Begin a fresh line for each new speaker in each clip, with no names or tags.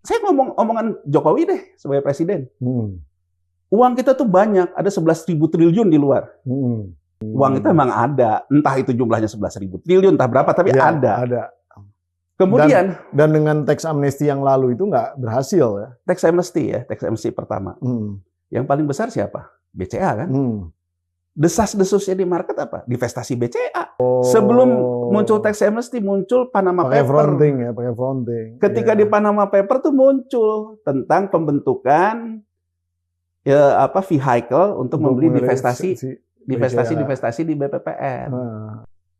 Saya ngomong omongan Jokowi deh sebagai presiden. Uang kita tuh banyak, ada 11.000 triliun di luar. Uang itu memang ada, entah itu jumlahnya 11.000 triliun, entah berapa, tapi
ya,
ada. Kemudian
dan dengan teks amnesti yang lalu itu nggak berhasil ya.
Teks amnesti pertama. Yang paling besar siapa? BCA kan? Desas-desusnya di market apa? Divestasi BCA. Sebelum muncul teks amnesti, muncul Panama Paper.
Pakai fronting.
Ketika di Panama Paper tuh muncul tentang pembentukan vehicle untuk membeli divestasi di BPPN.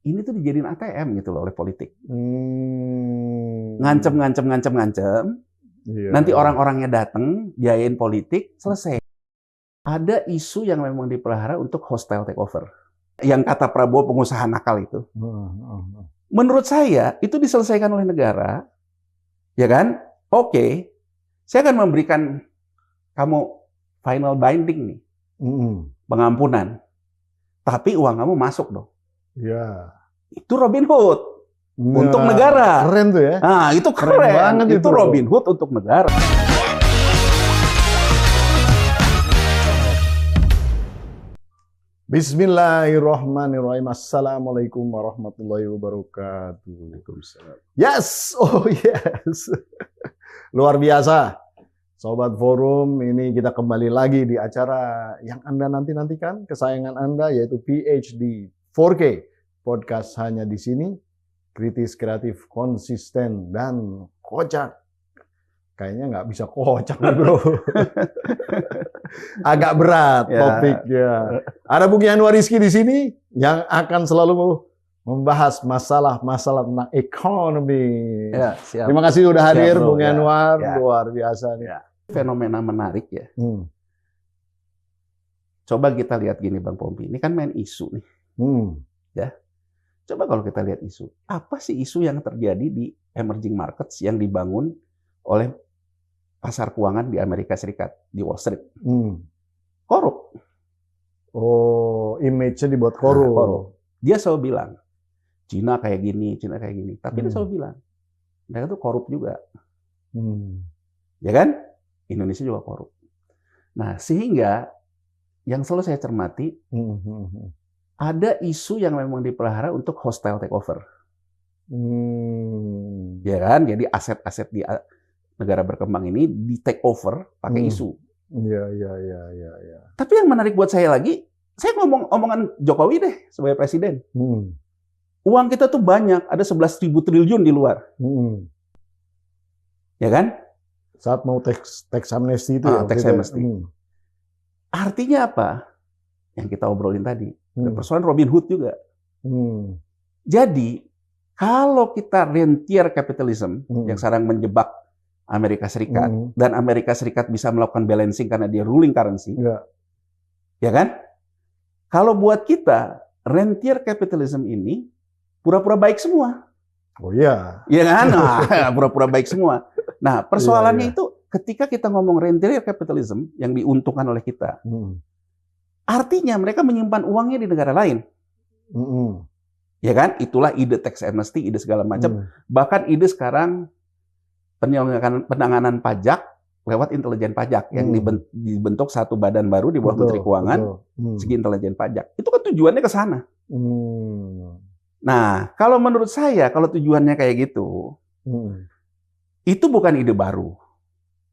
Ini tuh dijadiin ATM gitu loh oleh politik. Ngancem. Nanti orang-orangnya datang, biayain politik, selesai. Ada isu yang memang dipelihara untuk hostile takeover. Yang kata Prabowo pengusaha nakal itu. Menurut saya, itu diselesaikan oleh negara. Ya kan? Oke. Saya akan memberikan kamu final binding nih. Pengampunan. Tapi uang kamu masuk dong.
Ya.
Itu Robin Hood untuk negara.
Keren tuh ya.
Nah, itu keren banget itu Robin Hood untuk negara.
Bismillahirrahmanirrahim. Assalamualaikum warahmatullahi wabarakatuh.
Waalaikumsalam.
Yes, oh yes. Luar biasa. Sobat Forum, ini kita kembali lagi di acara yang Anda nanti-nantikan, kesayangan Anda, yaitu PhD 4K. Podcast hanya di sini, kritis, kreatif, konsisten, dan kocak. Kayaknya nggak bisa kocak, bro. Agak berat topiknya. Ada Bung Yanwar Rizky di sini yang akan selalu membahas masalah-masalah tentang ekonomi.
Ya, siap.
Terima kasih sudah hadir,
siap,
Bung Yanwar. Luar biasa nih.
Ya. Fenomena menarik ya. Coba kita lihat gini Bang Pompi, ini kan main isu nih. Ya. Coba kalau kita lihat isu, apa sih isu yang terjadi di emerging markets yang dibangun oleh pasar keuangan di Amerika Serikat, di Wall Street? Korup.
Oh, image-nya dibuat korup.
Korup. Dia selalu bilang, Cina kayak gini. Tapi dia selalu bilang, mereka tuh korup juga. Ya kan? Indonesia juga korup. Nah, sehingga yang selalu saya cermati, ada isu yang memang dipelihara untuk hostile takeover. Ya kan? Jadi aset-aset di negara berkembang ini di take over pakai isu.
Iya.
Tapi yang menarik buat saya lagi, saya ngomong omongan Jokowi deh sebagai presiden. Uang kita tuh banyak, ada 11.000 triliun di luar. Ya kan?
Saat mau teks amnesti itu
teks amnesti. Artinya apa? Yang kita obrolin tadi. Persoalan Robin Hood juga. Jadi, kalau kita rentier capitalism yang sekarang menjebak Amerika Serikat, dan Amerika Serikat bisa melakukan balancing karena dia ruling currency, ya kan? Kalau buat kita, rentier capitalism ini pura-pura baik semua.
Oh iya.
Iya kan? Nah, pura-pura baik semua. Nah, persoalannya itu ketika kita ngomong rentier capitalism yang diuntungkan oleh kita, artinya mereka menyimpan uangnya di negara lain. Ya kan? Itulah ide tax amnesty, ide segala macam. Bahkan ide sekarang penanganan pajak lewat intelijen pajak yang dibentuk satu badan baru di bawah Menteri Keuangan, segi intelijen pajak. Itu kan tujuannya ke sana. Nah, kalau menurut saya, kalau tujuannya kayak gitu, itu bukan ide baru.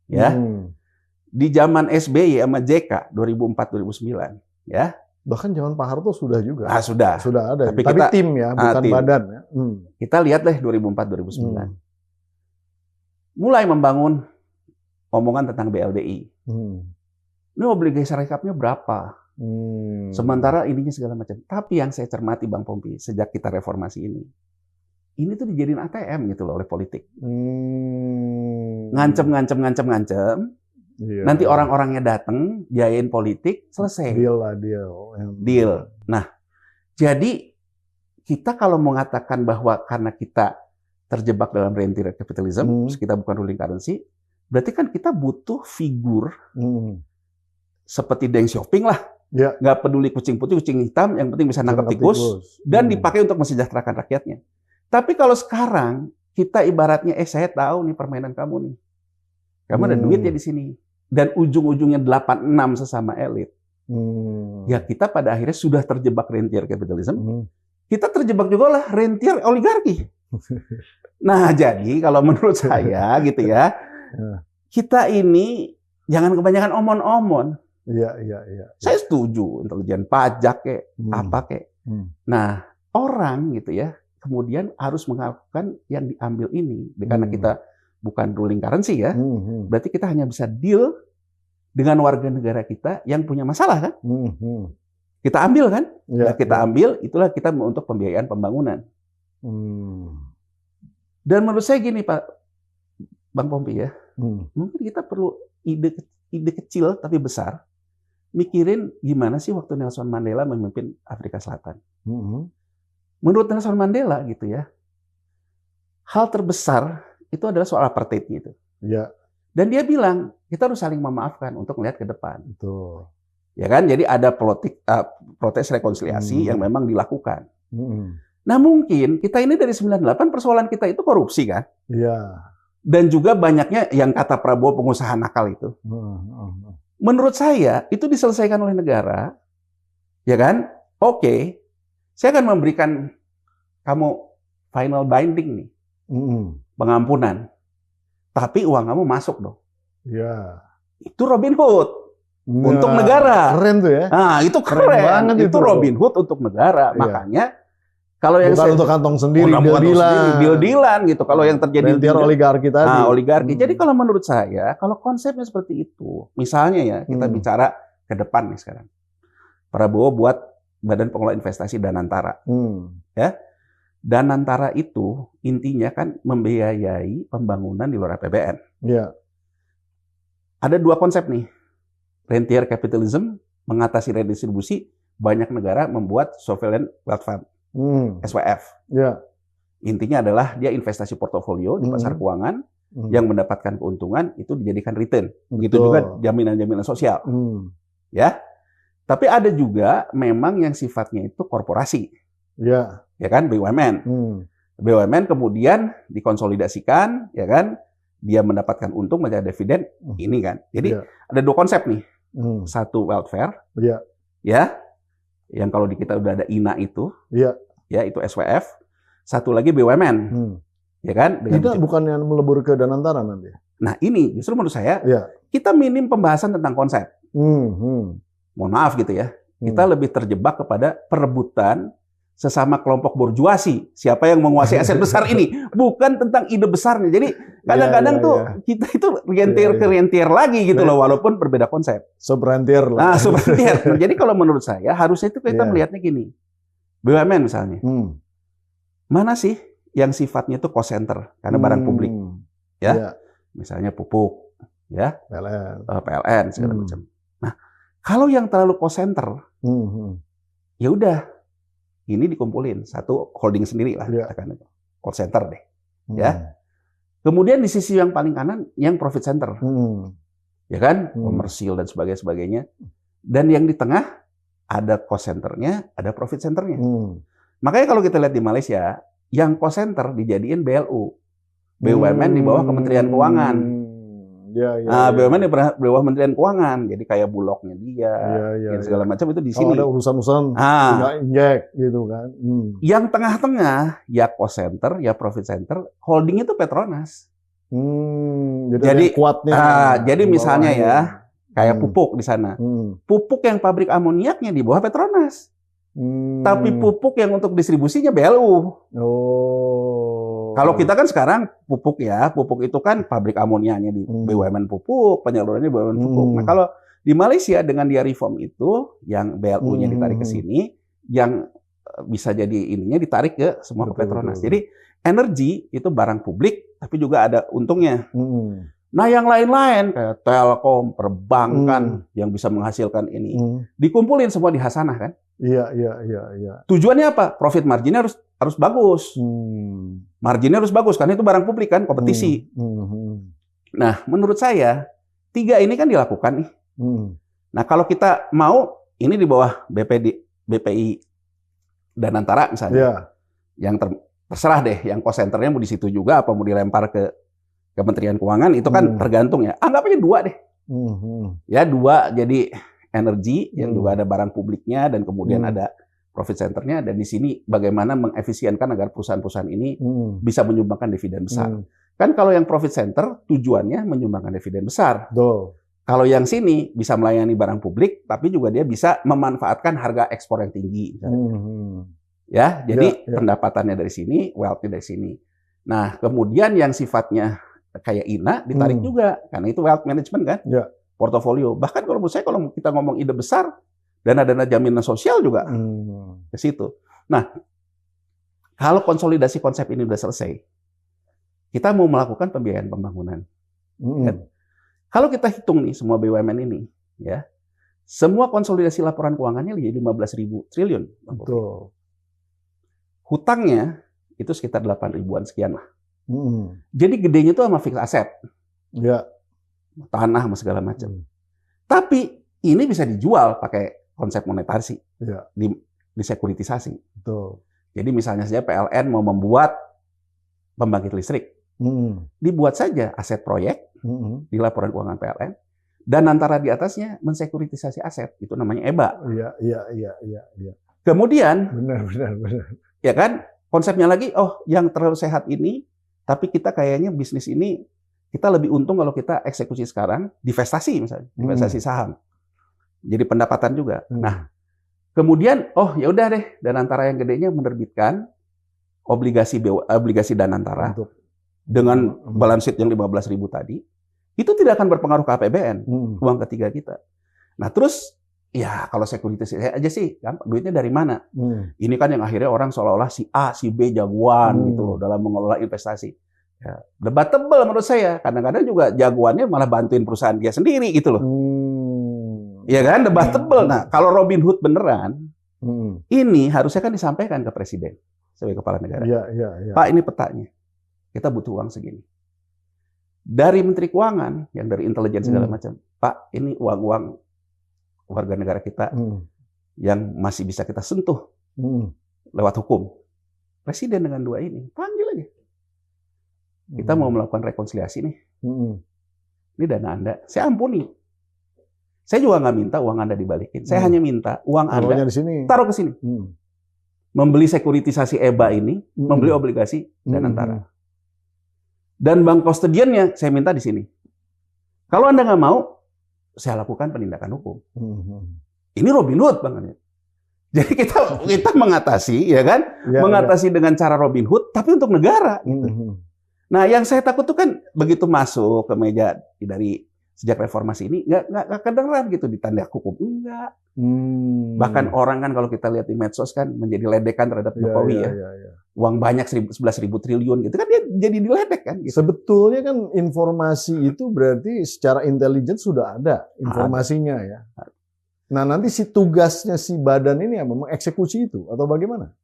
Ya. Di zaman SBY sama JK 2004-2009, ya.
Bahkan zaman Pak Harto sudah juga.
Sudah
ada. Tapi
kita,
tim ya, bukan
tim.
badan ya.
Kita lihat deh 2004-2009. Mulai membangun omongan tentang BLDI. Ini obligasi rekapnya berapa? Sementara ininya segala macam. Tapi yang saya cermati Bang Pompi, sejak kita reformasi ini tuh dijadiin ATM gitu loh oleh politik. Ngancem. Nanti orang-orangnya datang, biayain politik, selesai. Deal. Nah, jadi kita kalau mengatakan bahwa karena kita terjebak dalam rentier capitalism, kita bukan ruling currency, berarti kan kita butuh figur seperti Deng Xiaoping lah. Nggak peduli kucing putih, kucing hitam, yang penting bisa nangkap tikus, dan dipakai untuk mensejahterakan rakyatnya. Tapi kalau sekarang, kita ibaratnya, saya tahu nih permainan kamu nih. Kamu ada duitnya di sini. Dan ujung-ujungnya 86 sesama elit. Ya kita pada akhirnya sudah terjebak rentier capitalism. Kita terjebak juga lah rentier oligarki. Nah, jadi kalau menurut saya gitu ya, kita ini jangan kebanyakan omon-omon.
Iya.
Saya setuju intelijen pajak kayak apa kayak. Nah, orang gitu ya, kemudian harus melakukan yang diambil ini karena kita bukan ruling currency ya. Berarti kita hanya bisa deal dengan warga negara kita yang punya masalah kan? Kita ambil kan? Nah, kita ambil, itulah kita untuk pembiayaan pembangunan. Dan menurut saya gini Pak, Bang Pompi ya, mungkin kita perlu ide kecil tapi besar, mikirin gimana sih waktu Nelson Mandela memimpin Afrika Selatan. Menurut Nelson Mandela gitu ya, hal terbesar itu adalah soal apartheid gitu.
Ya.
Dan dia bilang, kita harus saling memaafkan untuk melihat ke depan.
Betul.
Ya kan? Jadi ada protes rekonsiliasi yang memang dilakukan. Nah mungkin kita ini dari 98 persoalan kita itu korupsi kan?
Iya.
Dan juga banyaknya yang kata Prabowo pengusaha nakal itu. Menurut saya itu diselesaikan oleh negara. Ya kan? Oke. Saya akan memberikan kamu final binding nih. Pengampunan. Tapi uang kamu masuk dong.
Iya.
Itu Robin Hood untuk negara.
Keren tuh ya.
Nah, itu keren banget itu Robin Hood untuk negara. Iya. Makanya kalau yang
bukan untuk kantong sendiri,
deal-dealan gitu. Kalau yang terjadi
rentier oligarki tadi.
Nah, oligarki. Jadi kalau menurut saya, kalau konsepnya seperti itu, misalnya ya, kita bicara ke depan nih sekarang. Prabowo buat Badan Pengelola Investasi Danantara. Ya. Danantara itu intinya kan membiayai pembangunan di luar APBN.
Iya.
Ada dua konsep nih. Rentier capitalism mengatasi redistribusi, banyak negara membuat sovereign wealth fund, SWF.
Iya.
Intinya adalah dia investasi portofolio di pasar keuangan yang mendapatkan keuntungan itu dijadikan return. Begitu juga jaminan-jaminan sosial. Ya. Tapi ada juga memang yang sifatnya itu korporasi.
Iya.
Ya kan, BUMN. BUMN kemudian dikonsolidasikan, ya kan, dia mendapatkan untung menjadi dividen, ini kan. Jadi ada dua konsep nih. Satu welfare, ya, yang kalau di kita udah ada INA itu, ya itu SWF. Satu lagi BUMN, ya kan.
Kita bukan yang melebur ke Danantara nanti.
Nah ini justru menurut saya kita minim pembahasan tentang konsep. Mohon maaf gitu ya, kita lebih terjebak kepada perebutan sesama kelompok borjuasi, siapa yang menguasai aset besar ini, bukan tentang ide besarnya. Jadi kadang-kadang kita itu rentier lagi gitu loh, walaupun berbeda konsep.
Subrentier lah.
Nah, subrentier. Jadi kalau menurut saya harusnya itu kita melihatnya gini, BUMN misalnya, mana sih yang sifatnya itu cost center karena barang publik, ya, misalnya pupuk, ya, PLN segala macam. Nah, kalau yang terlalu cost center, ya udah. Ini dikumpulin satu holding sendiri lah, katakan itu call center deh, ya. Kemudian di sisi yang paling kanan yang profit center, ya kan, komersil dan sebagainya. Dan yang di tengah ada cost centernya, ada profit centernya. Makanya kalau kita lihat di Malaysia, yang cost center dijadiin BLU, BUMN di bawah Kementerian Keuangan. BUMN di bawah Kementerian Keuangan, jadi kayak bulognya dia, segala macam itu di sini.
Kalau ada urusan-urusan, tinggal injek gitu kan.
Yang tengah-tengah ya cost center, ya profit center, holding itu Petronas.
Jadi kuatnya.
Jadi misalnya ya, kayak pupuk di sana, pupuk yang pabrik amoniaknya di bawah Petronas, tapi pupuk yang untuk distribusinya BLU. Kalau kita kan sekarang pupuk itu kan pabrik amonianya di BUMN pupuk, penyalurannya BUMN pupuk. Nah kalau di Malaysia dengan dia reform itu, yang BLU-nya ditarik ke sini, yang bisa jadi ininya ditarik ke semua ke Petronas. Jadi energi itu barang publik, tapi juga ada untungnya. Nah yang lain-lain kayak Telkom, perbankan yang bisa menghasilkan ini, dikumpulin semua di Hasanah kan?
Iya.
Tujuannya apa? Profit marginnya harus bagus. Marginnya harus bagus karena itu barang publik kan, kompetisi. Nah, menurut saya 3 ini kan dilakukan nih. Nah, kalau kita mau ini di bawah BPI Danantara misalnya. Yang terserah deh, yang cost centernya mau di situ juga apa mau dilempar ke Kementerian Keuangan itu kan tergantung ya. Anggap aja 2 deh. Ya 2, jadi energi yang juga ada barang publiknya dan kemudian ada profit centernya, dan di sini bagaimana mengefisienkan agar perusahaan-perusahaan ini bisa menyumbangkan dividen besar. Kan kalau yang profit center tujuannya menyumbangkan dividen besar. Kalau yang sini bisa melayani barang publik, tapi juga dia bisa memanfaatkan harga ekspor yang tinggi. Ya, jadi pendapatannya dari sini, wealth-nya dari sini. Nah, kemudian yang sifatnya kayak INA ditarik juga, karena itu wealth management kan, portofolio. Bahkan kalau menurut saya kalau kita ngomong ide besar, dana-dana jaminan sosial juga ke situ. Nah, kalau konsolidasi konsep ini sudah selesai, kita mau melakukan pembiayaan pembangunan. Kan? Kalau kita hitung nih semua BUMN ini, ya, semua konsolidasi laporan keuangannya jadi 15.000 triliun.
Betul.
Hutangnya itu sekitar 8 ribuan sekian lah. Jadi gedenya itu sama fixed asset, tanah sama segala macam. Tapi ini bisa dijual pakai konsep monetasi, di sekuritisasi.
Betul.
Jadi misalnya saja PLN mau membuat pembangkit listrik, dibuat saja aset proyek di laporan keuangan PLN, dan antara di atasnya mensekuritisasi aset, itu namanya EBA.
Iya.
Kemudian,
benar.
ya kan, konsepnya lagi, oh yang terlalu sehat ini, tapi kita kayaknya bisnis ini kita lebih untung kalau kita eksekusi sekarang, divestasi misalnya, investasi saham. Jadi pendapatan juga. Nah, kemudian ya udah deh, Danantara yang gedenya menerbitkan obligasi Danantara dengan balance sheet yang 15.000 tadi, itu tidak akan berpengaruh ke APBN, uang ketiga kita. Nah, terus ya kalau sekuritisasi aja sih, gampang, duitnya dari mana? Ini kan yang akhirnya orang seolah-olah si A, si B jagoan gitu loh dalam mengelola investasi. Ya, debatable menurut saya. Kadang-kadang juga jagoannya malah bantuin perusahaan dia sendiri gitu loh. Iya kan, debatable. Nah, kalau Robin Hood beneran, ini harusnya kan disampaikan ke Presiden sebagai kepala negara. Pak, ini petanya. Kita butuh uang segini. Dari Menteri Keuangan, yang dari intelijen segala macam, Pak, ini uang-uang warga negara kita yang masih bisa kita sentuh lewat hukum. Presiden dengan 2 ini, panggil aja. Kita mau melakukan rekonsiliasi nih. Ini dana Anda, saya ampuni. Saya juga nggak minta uang Anda dibalikin. Saya hanya minta uang Anda taruh ke sini. Membeli sekuritisasi EBA ini, membeli obligasi Danantara. Dan bank kustodiannya saya minta di sini. Kalau Anda nggak mau, saya lakukan penindakan hukum. Ini Robin Hood, Bang. Jadi kita mengatasi, ya kan? Mengatasi dengan cara Robin Hood, tapi untuk negara. Gitu. Nah, yang saya takut tuh kan begitu masuk ke meja dari sejak reformasi ini nggak kedengeran gitu ditanda hukum, enggak. Bahkan orang kan kalau kita lihat di medsos kan menjadi ledekan terhadap Jokowi ya. Uang banyak 11.000 triliun gitu kan dia jadi diledek kan. Gitu.
Sebetulnya kan informasi itu berarti secara intelijen sudah ada informasinya ya. Nah nanti tugasnya si badan ini apa mengeksekusi itu atau bagaimana?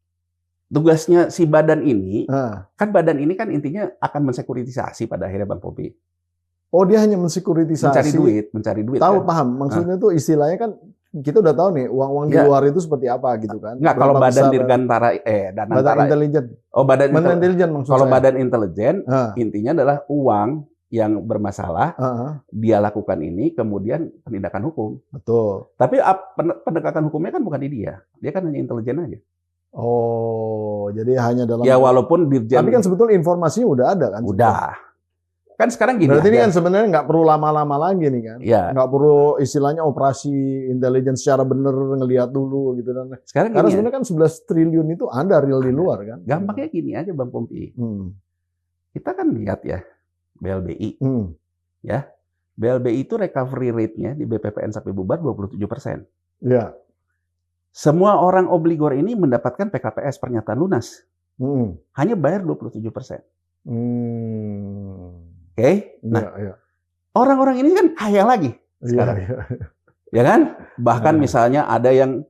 Tugasnya si badan ini kan badan ini kan intinya akan mensekuritisasi pada akhirnya Bang Popi.
Oh dia hanya mensekuritisasi.
Mencari duit.
Tahu paham? Maksudnya tuh istilahnya kan kita udah tahu nih uang-uang di luar itu seperti apa gitu kan?
Enggak, kalau badan Dirgantara
badan intelijen.
Oh badan
intelijen maksudnya.
Kalau badan intelijen intinya adalah uang yang bermasalah dia lakukan ini kemudian penindakan hukum.
Betul.
Tapi penegakan hukumnya kan bukan di dia. Dia kan hanya intelijen aja.
Oh, jadi hanya dalam.
Ya walaupun dirjen.
Tapi kan sebetulnya informasinya udah ada kan?
Udah. Kan sekarang gini.
Berarti ini kan sebenarnya nggak perlu lama-lama lagi nih kan?
Ya.
Nggak perlu istilahnya operasi intelijen secara bener ngelihat dulu gitu dan.
Sekarang
karena sebenarnya kan 11 triliun itu ada real di luar kan?
Gampangnya gini aja Bang Pompi. Kita kan lihat ya BLBI. Ya. BLBI itu recovery rate-nya di BPPN sampai bubar 27%.
Ya.
Semua orang obligor ini mendapatkan PKPS pernyataan lunas. Hanya bayar 27%. Oke, nah orang-orang ini kan kaya lagi sekarang, ya kan? Bahkan misalnya ada yang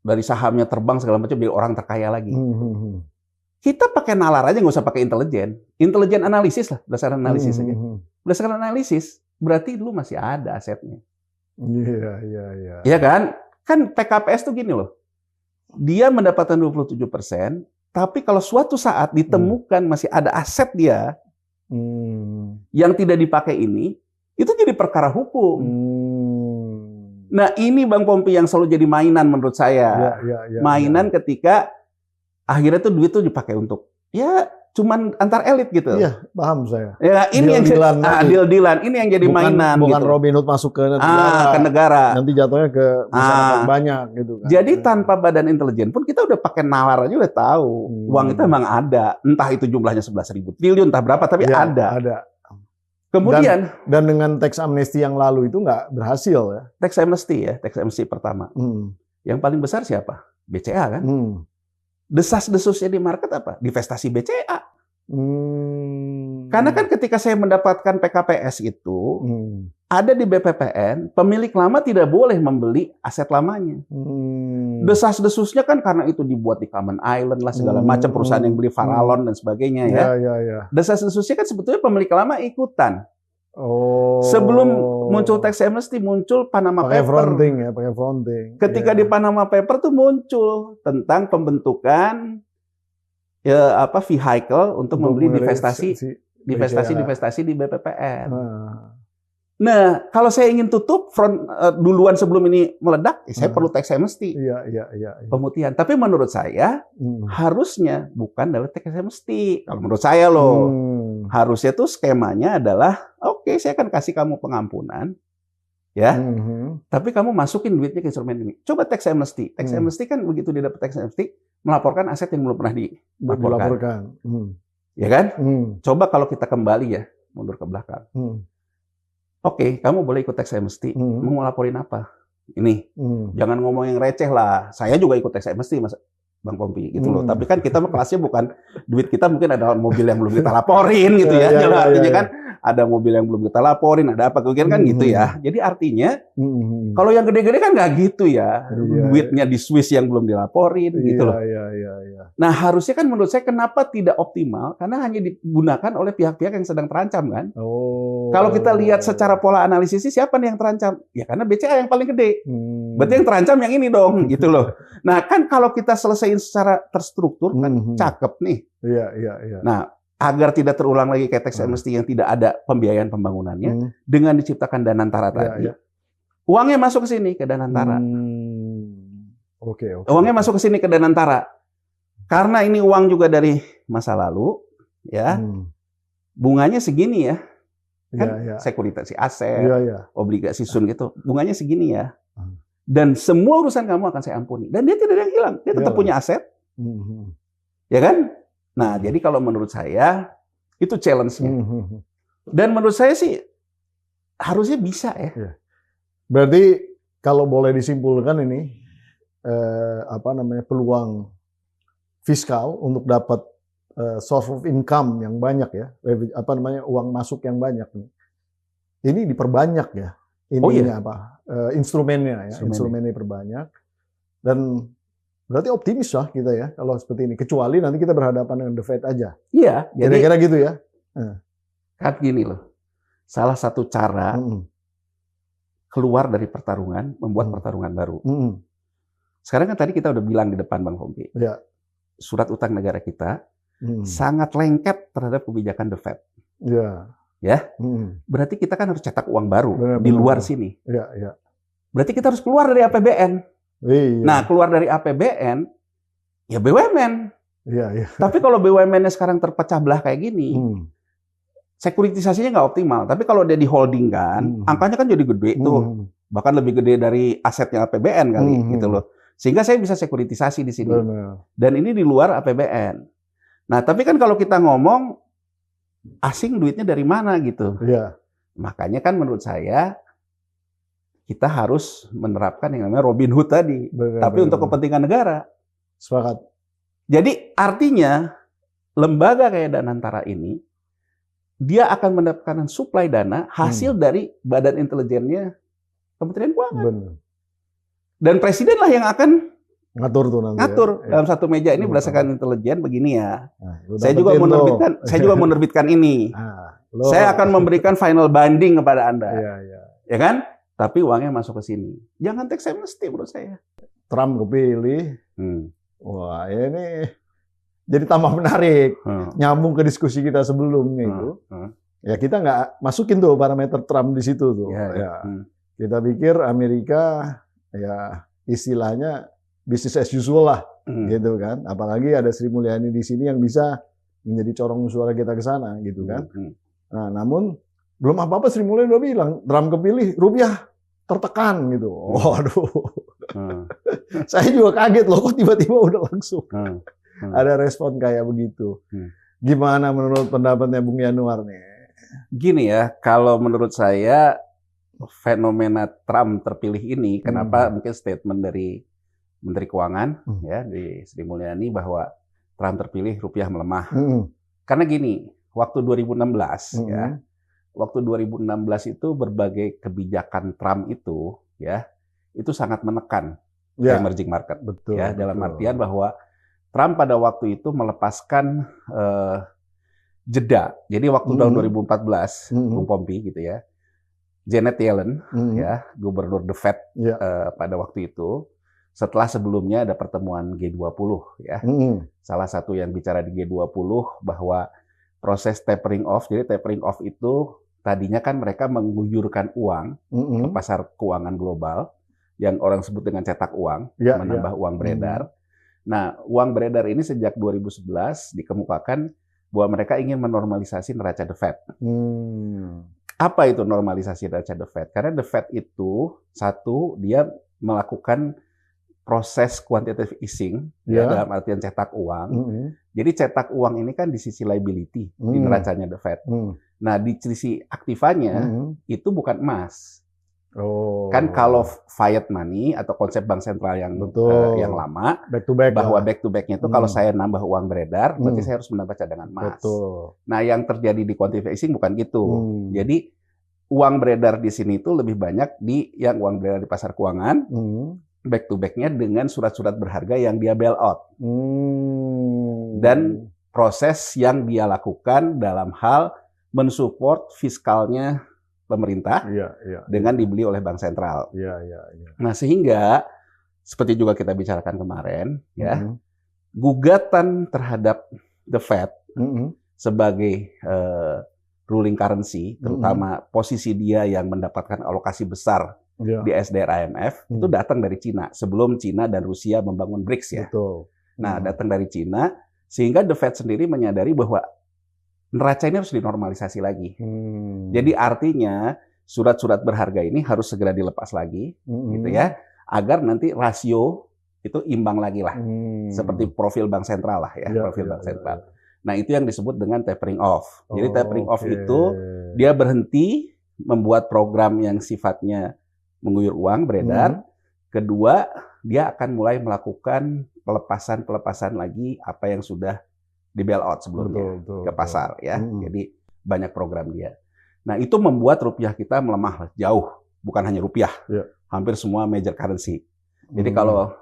dari sahamnya terbang segala macam jadi orang terkaya lagi. Kita pakai nalar aja nggak usah pakai intelijen analisis lah, berdasarkan analisis aja. Berdasarkan analisis berarti dulu masih ada asetnya.
Iya.
Iya kan? Kan PKPS tuh gini loh, dia mendapatkan 27%, tapi kalau suatu saat ditemukan masih ada aset dia Yang tidak dipakai ini, itu jadi perkara hukum. Nah ini Bang Pompi yang selalu jadi mainan menurut saya. Mainan ketika akhirnya tuh duit tuh dipakai untuk ya cuman antar elit gitu.
Iya, paham saya.
Ya ini deal-dealan ini yang jadi mainan.
Bukan
gitu.
Robin Hood masuk ke negara.
Ke negara.
Nanti jatuhnya ke masyarakat banyak gitu kan.
Jadi tanpa badan intelijen pun kita udah pakai nalar aja udah tahu. Uang itu emang ada. Entah itu jumlahnya 11.000 triliun, entah berapa tapi ada. Kemudian
dan dengan teks amnesti yang lalu itu nggak berhasil ya.
Teks amnesti pertama. Yang paling besar siapa? BCA kan? Desas-desusnya di market apa? Divestasi BCA. Karena kan ketika saya mendapatkan PKPS itu ada di BPPN, pemilik lama tidak boleh membeli aset lamanya. Desas-desusnya kan karena itu dibuat di Cayman Island lah segala macam perusahaan yang beli Farallon dan sebagainya ya. Desas-desusnya kan sebetulnya pemilik lama ikutan. Sebelum muncul tax amnesty muncul Panama Paper.
Pakai fronting.
Ketika di Panama Paper tuh muncul tentang pembentukan vehicle untuk membeli divestasi di BPPN. Nah, kalau saya ingin tutup duluan sebelum ini meledak, saya perlu tax amnesty. Pemutihan. Tapi menurut saya harusnya bukan dalam tax amnesty. Kalau menurut saya loh, harusnya tuh skemanya adalah oke, saya akan kasih kamu pengampunan, ya. Tapi kamu masukin duitnya ke instrumen ini. Coba tax amnesty. Tax amnesty kan begitu dia dapat tax amnesty, melaporkan aset yang belum pernah dilaporkan. Ya kan? Coba kalau kita kembali ya, mundur ke belakang. Oke, kamu boleh ikut tax amnesty. Mau laporin apa? Ini. Jangan ngomong yang receh lah. Saya juga ikut tax amnesty, Mas Bang Pompi, gitu loh. Tapi kan kita kelasnya bukan duit kita mungkin ada mobil yang belum kita laporin gitu ya. Artinya kan ada mobil yang belum kita laporin, ada apa kemudian kan gitu ya. Jadi artinya kalau yang gede-gede kan nggak gitu ya. Duitnya di Swiss yang belum dilaporin gitu loh. Nah, harusnya kan menurut saya kenapa tidak optimal? Karena hanya digunakan oleh pihak-pihak yang sedang terancam kan. Kalau kita lihat secara pola analisisnya siapa nih yang terancam? Ya karena BCA yang paling gede. Berarti yang terancam yang ini dong gitu loh. Nah, kan kalau kita selesaiin secara terstruktur kan cakep nih. Nah, agar tidak terulang lagi kayak tax amnesty yang tidak ada pembiayaan pembangunannya, dengan diciptakan Danantara tadi, uangnya masuk ke sini ke Danantara. Uangnya masuk ke sini ke Danantara. Karena ini uang juga dari masa lalu, ya, bunganya segini ya, kan sekuritisasi aset, obligasi sun gitu, bunganya segini ya. Dan semua urusan kamu akan saya ampuni. Dan dia tidak ada yang hilang, dia tetap punya aset, ya kan? Nah, jadi kalau menurut saya itu challenge-nya. Dan menurut saya sih harusnya bisa ya.
Berarti kalau boleh disimpulkan ini peluang fiskal untuk dapat source of income yang banyak ya, uang masuk yang banyak nih. Ini diperbanyak ya. Instrumennya ya, instrumennya diperbanyak. Dan berarti optimis lah kita ya kalau seperti ini. Kecuali nanti kita berhadapan dengan the Fed aja.
Iya.
Kira-kira gitu ya.
Kan gini loh. Salah satu cara keluar dari pertarungan, membuat pertarungan baru. Sekarang kan tadi kita udah bilang di depan Bang Pompi. Surat utang negara kita sangat lengket terhadap kebijakan the Fed. Ya. Berarti kita kan harus cetak uang baru di luar sini. Berarti kita harus keluar dari APBN. Nah, keluar dari APBN, ya BUMN. Tapi kalau BUMN-nya sekarang terpecah belah kayak gini, sekuritisasinya nggak optimal. Tapi kalau dia di holding kan, angkanya kan jadi gede tuh. Bahkan lebih gede dari asetnya APBN kali, gitu loh. Sehingga saya bisa sekuritisasi di sini. Dan ini di luar APBN. Nah, tapi kan kalau kita ngomong, asing duitnya dari mana gitu. Makanya kan menurut saya, kita harus menerapkan yang namanya Robin Hood tadi. Tapi untuk kepentingan negara.
Sepakat.
Jadi artinya, lembaga kayak Danantara ini, dia akan mendapatkan suplai dana hasil dari badan intelijennya Kementerian Keuangan. Dan presiden lah yang akan
ngatur tuh nanti.
Dalam satu meja ini berdasarkan intelijen begini ya. Saya juga menerbitkan ini. Saya akan memberikan final binding kepada Anda. Ya kan? Tapi uangnya masuk ke sini. Jangan tax amnesty menurut saya.
Trump kepilih. Wah, ini jadi tambah menarik. Nyambung ke diskusi kita sebelumnya itu. Ya kita nggak masukin tuh parameter Trump di situ tuh. Ya. Kita pikir Amerika ya istilahnya business as usual lah, gitu kan. Apalagi ada Sri Mulyani di sini yang bisa menjadi corong suara kita ke sana, gitu kan. Nah, namun belum apa-apa Sri Mulyani udah bilang Trump kepilih, rupiah tertekan gitu. Waduh. Saya juga kaget loh, kok tiba-tiba udah langsung ada respon kayak begitu. Gimana menurut pendapatnya Bung Yanuar nih?
Gini ya, kalau menurut saya fenomena Trump terpilih ini, kenapa mungkin statement dari Menteri Keuangan ya di Sri Mulyani bahwa Trump terpilih rupiah melemah. Karena gini, waktu 2016 ya, waktu 2016 itu berbagai kebijakan Trump itu ya, itu sangat menekan emerging market.
Betul,
ya, dalam artian bahwa Trump pada waktu itu melepaskan jeda. Jadi waktu tahun 2014, Bung Pompi gitu ya, Janet Yellen ya, gubernur The Fed pada waktu itu, setelah sebelumnya ada pertemuan G20 ya. Salah satu yang bicara di G20 bahwa proses tapering off, jadi tapering off itu tadinya kan mereka mengguyurkan uang ke pasar keuangan global yang orang sebut dengan cetak uang, menambah uang beredar. Nah, uang beredar ini sejak 2011 dikemukakan bahwa mereka ingin menormalisasi neraca The Fed. Apa itu normalisasi neraca The Fed? Karena The Fed itu, satu, dia melakukan proses quantitative easing, ya, dalam artian cetak uang. Jadi cetak uang ini kan di sisi liability, di neracanya The Fed. Nah, di sisi aktivanya, itu bukan emas. Kan kalau fiat money atau konsep bank sentral yang lama,
back to back
bahwa back to back-nya itu kalau saya nambah uang beredar, berarti saya harus menambah cadangan emas. Nah, yang terjadi di quantitative easing bukan gitu. Jadi uang beredar di sini itu lebih banyak di yang uang beredar di pasar keuangan, back to back-nya dengan surat-surat berharga yang dia bail out. Dan proses yang dia lakukan dalam hal mensupport fiskalnya pemerintah dengan dibeli oleh bank sentral. Nah, sehingga seperti juga kita bicarakan kemarin, ya, gugatan terhadap The Fed sebagai ruling currency, terutama posisi dia yang mendapatkan alokasi besar di SDR IMF, itu datang dari Cina sebelum Cina dan Rusia membangun BRICS ya. Nah, datang dari Cina sehingga The Fed sendiri menyadari bahwa neraca ini harus dinormalisasi lagi. Jadi artinya surat-surat berharga ini harus segera dilepas lagi, gitu ya, agar nanti rasio itu imbang lagi lah, seperti profil bank sentral lah ya, profil bank sentral. Nah, itu yang disebut dengan tapering off. Jadi tapering off itu dia berhenti membuat program yang sifatnya mengguyur uang beredar. Kedua, dia akan mulai melakukan pelepasan lagi apa yang sudah di bail out sebelumnya ke pasar ya. Jadi banyak program dia. Nah, itu membuat rupiah kita melemah jauh, bukan hanya rupiah. Hampir semua major currency. Jadi kalau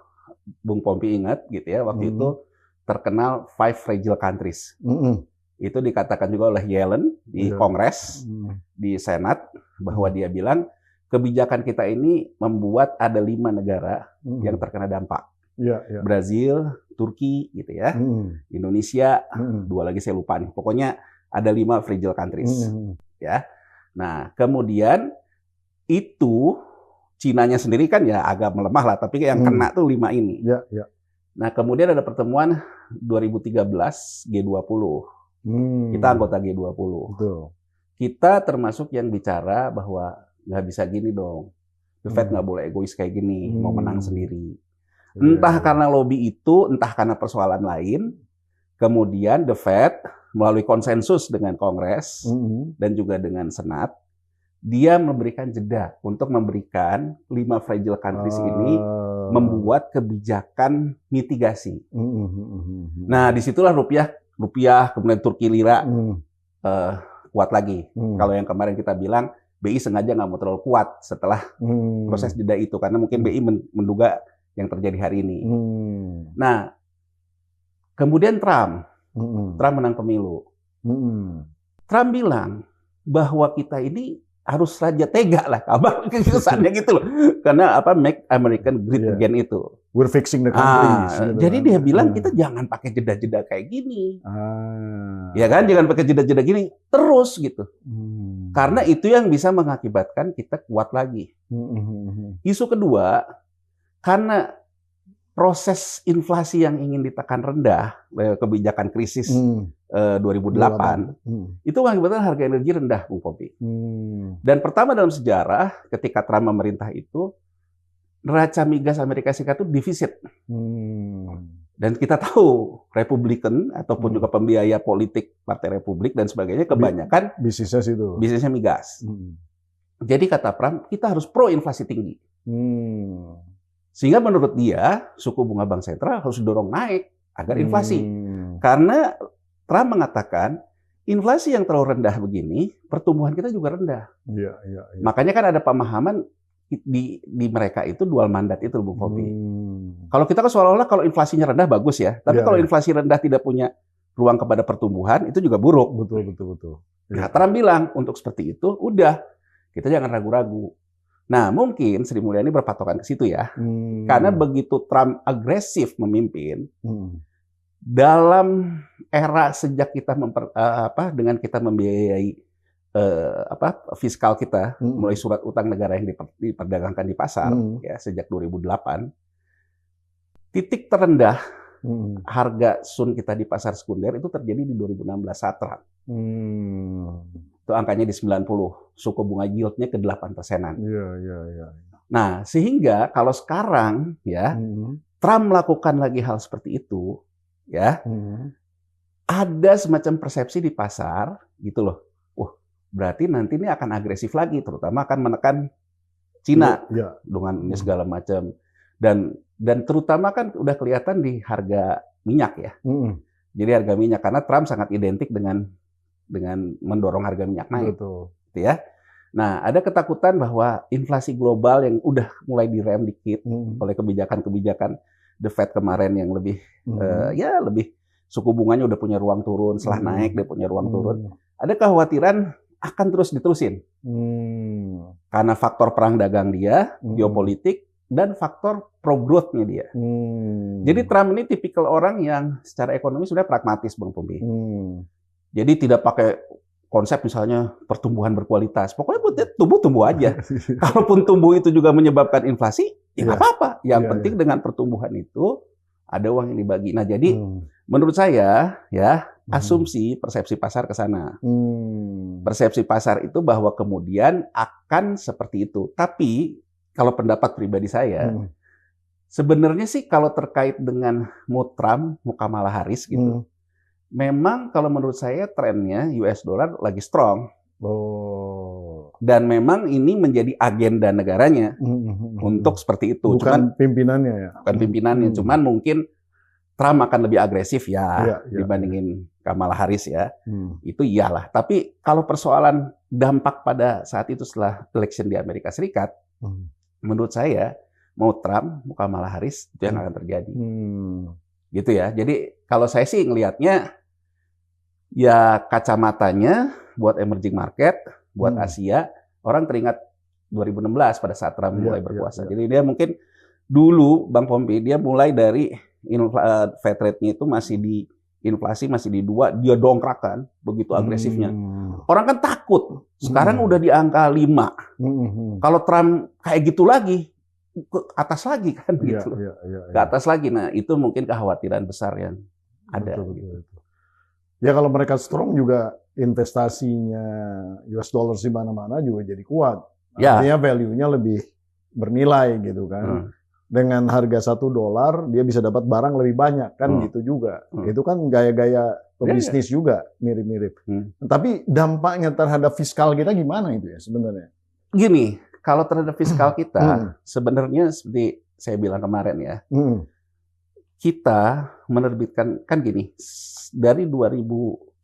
Bung Pompi ingat gitu ya, waktu itu terkenal 5 fragile countries. Itu dikatakan juga oleh Yellen di Kongres, di Senat, bahwa dia bilang kebijakan kita ini membuat ada 5 negara yang terkena dampak. Brazil, Turki, gitu ya, Indonesia, 2 lagi saya lupa nih. Pokoknya ada 5 fragile countries, ya. Nah, kemudian itu Cinanya sendiri kan ya agak melemah lah, tapi yang kena tuh 5 ini. Nah, kemudian ada pertemuan 2013 G20. Kita anggota G20. Kita termasuk yang bicara bahwa nggak bisa gini dong. The Fed nggak boleh egois kayak gini, mau menang sendiri. Entah karena lobby itu, entah karena persoalan lain, kemudian The Fed melalui konsensus dengan Kongres dan juga dengan Senat, dia memberikan jeda untuk memberikan 5 fragile countries ini membuat kebijakan mitigasi. Nah, disitulah rupiah kemudian Turki lira kuat lagi. Kalau yang kemarin kita bilang BI sengaja nggak mau terlalu kuat setelah proses jeda itu, karena mungkin BI menduga yang terjadi hari ini. Nah, kemudian Trump menang pemilu. Trump bilang bahwa kita ini harus raja tega lah kabar kesannya gitu loh. Karena apa, make American great again itu.
We're fixing the country.
Gitu jadi kan. Dia bilang kita jangan pakai jeda-jeda kayak gini. Ya kan, jangan pakai jeda-jeda gini terus gitu. Karena itu yang bisa mengakibatkan kita kuat lagi. Isu kedua, karena proses inflasi yang ingin ditekan rendah, kebijakan krisis 2008, itu mengakibatkan harga energi rendah, Bung Popi. Dan pertama dalam sejarah, ketika Trump memerintah itu, neraca migas Amerika Serikat itu defisit. Dan kita tahu, Republikan ataupun juga pembiaya politik Partai Republik dan sebagainya, kebanyakan bisnisnya migas. Jadi kata Trump, kita harus pro inflasi tinggi. Sehingga menurut dia, suku bunga bank sentral harus didorong naik agar inflasi. Karena Trump mengatakan, inflasi yang terlalu rendah begini, pertumbuhan kita juga rendah. Makanya kan ada pemahaman di mereka itu dual mandat itu, Bung Popi. Kalau kita kan seolah-olah kalau inflasinya rendah bagus ya, tapi kalau inflasi rendah tidak punya ruang kepada pertumbuhan, itu juga buruk.
Betul.
Nah, Trump bilang, untuk seperti itu, udah, kita jangan ragu-ragu. Nah, mungkin Sri Mulyani berpatokan ke situ ya. Karena begitu Trump agresif memimpin, dalam era sejak kita dengan kita membiayai fiskal kita, mulai surat utang negara yang diperdagangkan di pasar ya sejak 2008, titik terendah harga sun kita di pasar sekunder itu terjadi di 2016 saat Trump. Itu angkanya di 90, suku bunga yieldnya ke 8%-an. Nah, sehingga kalau sekarang ya Trump melakukan lagi hal seperti itu, ya ada semacam persepsi di pasar gitu loh. Berarti nanti ini akan agresif lagi, terutama akan menekan Cina dengan ini segala macam. Dan terutama kan udah kelihatan di harga minyak ya. Jadi harga minyak, karena Trump sangat identik dengan mendorong harga minyak naik. Gitu ya. Nah, ada ketakutan bahwa inflasi global yang udah mulai direm dikit oleh kebijakan-kebijakan The Fed kemarin yang lebih lebih suku bunganya udah punya ruang turun, setelah naik dia punya ruang turun. Ada kekhawatiran akan terus diterusin. Karena faktor perang dagang dia, geopolitik, dan faktor pro-growth-nya dia. Jadi Trump ini tipikal orang yang secara ekonomi sudah pragmatis, Bang Pombi. Jadi tidak pakai konsep misalnya pertumbuhan berkualitas. Pokoknya buat dia tumbuh aja. Kalaupun tumbuh itu juga menyebabkan inflasi, ya nggak apa-apa. Yang penting dengan pertumbuhan itu ada uang yang dibagi. Nah, jadi menurut saya ya asumsi persepsi pasar ke sana. Persepsi pasar itu bahwa kemudian akan seperti itu. Tapi kalau pendapat pribadi saya, sebenarnya sih kalau terkait dengan mau Trump, mau Kamala Harris gitu, memang kalau menurut saya trennya US dollar lagi strong. Dan memang ini menjadi agenda negaranya untuk seperti itu.
Bukan pimpinannya ya?
Bukan pimpinannya, cuman mungkin Trump akan lebih agresif ya dibandingin Kamala Harris ya. Itu iyalah. Tapi kalau persoalan dampak pada saat itu setelah election di Amerika Serikat, menurut saya mau Trump, mau Kamala Harris, itu yang akan terjadi. Gitu ya. Jadi kalau saya sih ngelihatnya ya kacamatanya buat emerging market, buat Asia, orang teringat 2016 pada saat Trump mulai berkuasa. Jadi dia mungkin dulu Bang Pompi dia mulai dari Fed rate-nya itu masih di inflasi masih di 2, dia dongkrakkan begitu agresifnya. Orang kan takut. Sekarang udah di angka 5. Kalau Trump kayak gitu lagi ke atas lagi kan gitu. Ke atas lagi. Nah, itu mungkin kekhawatiran besar yang ada. Betul.
Ya kalau mereka strong juga investasinya US dollars di mana-mana juga jadi kuat. Artinya value-nya lebih bernilai gitu kan. Dengan harga $1 dia bisa dapat barang lebih banyak kan gitu juga. Itu kan gaya-gaya pebisnis juga mirip-mirip. Tapi dampaknya terhadap fiskal kita gimana itu ya sebenarnya?
Gini, kalau terhadap fiskal kita sebenarnya seperti saya bilang kemarin ya. Kita menerbitkan kan gini, dari 2000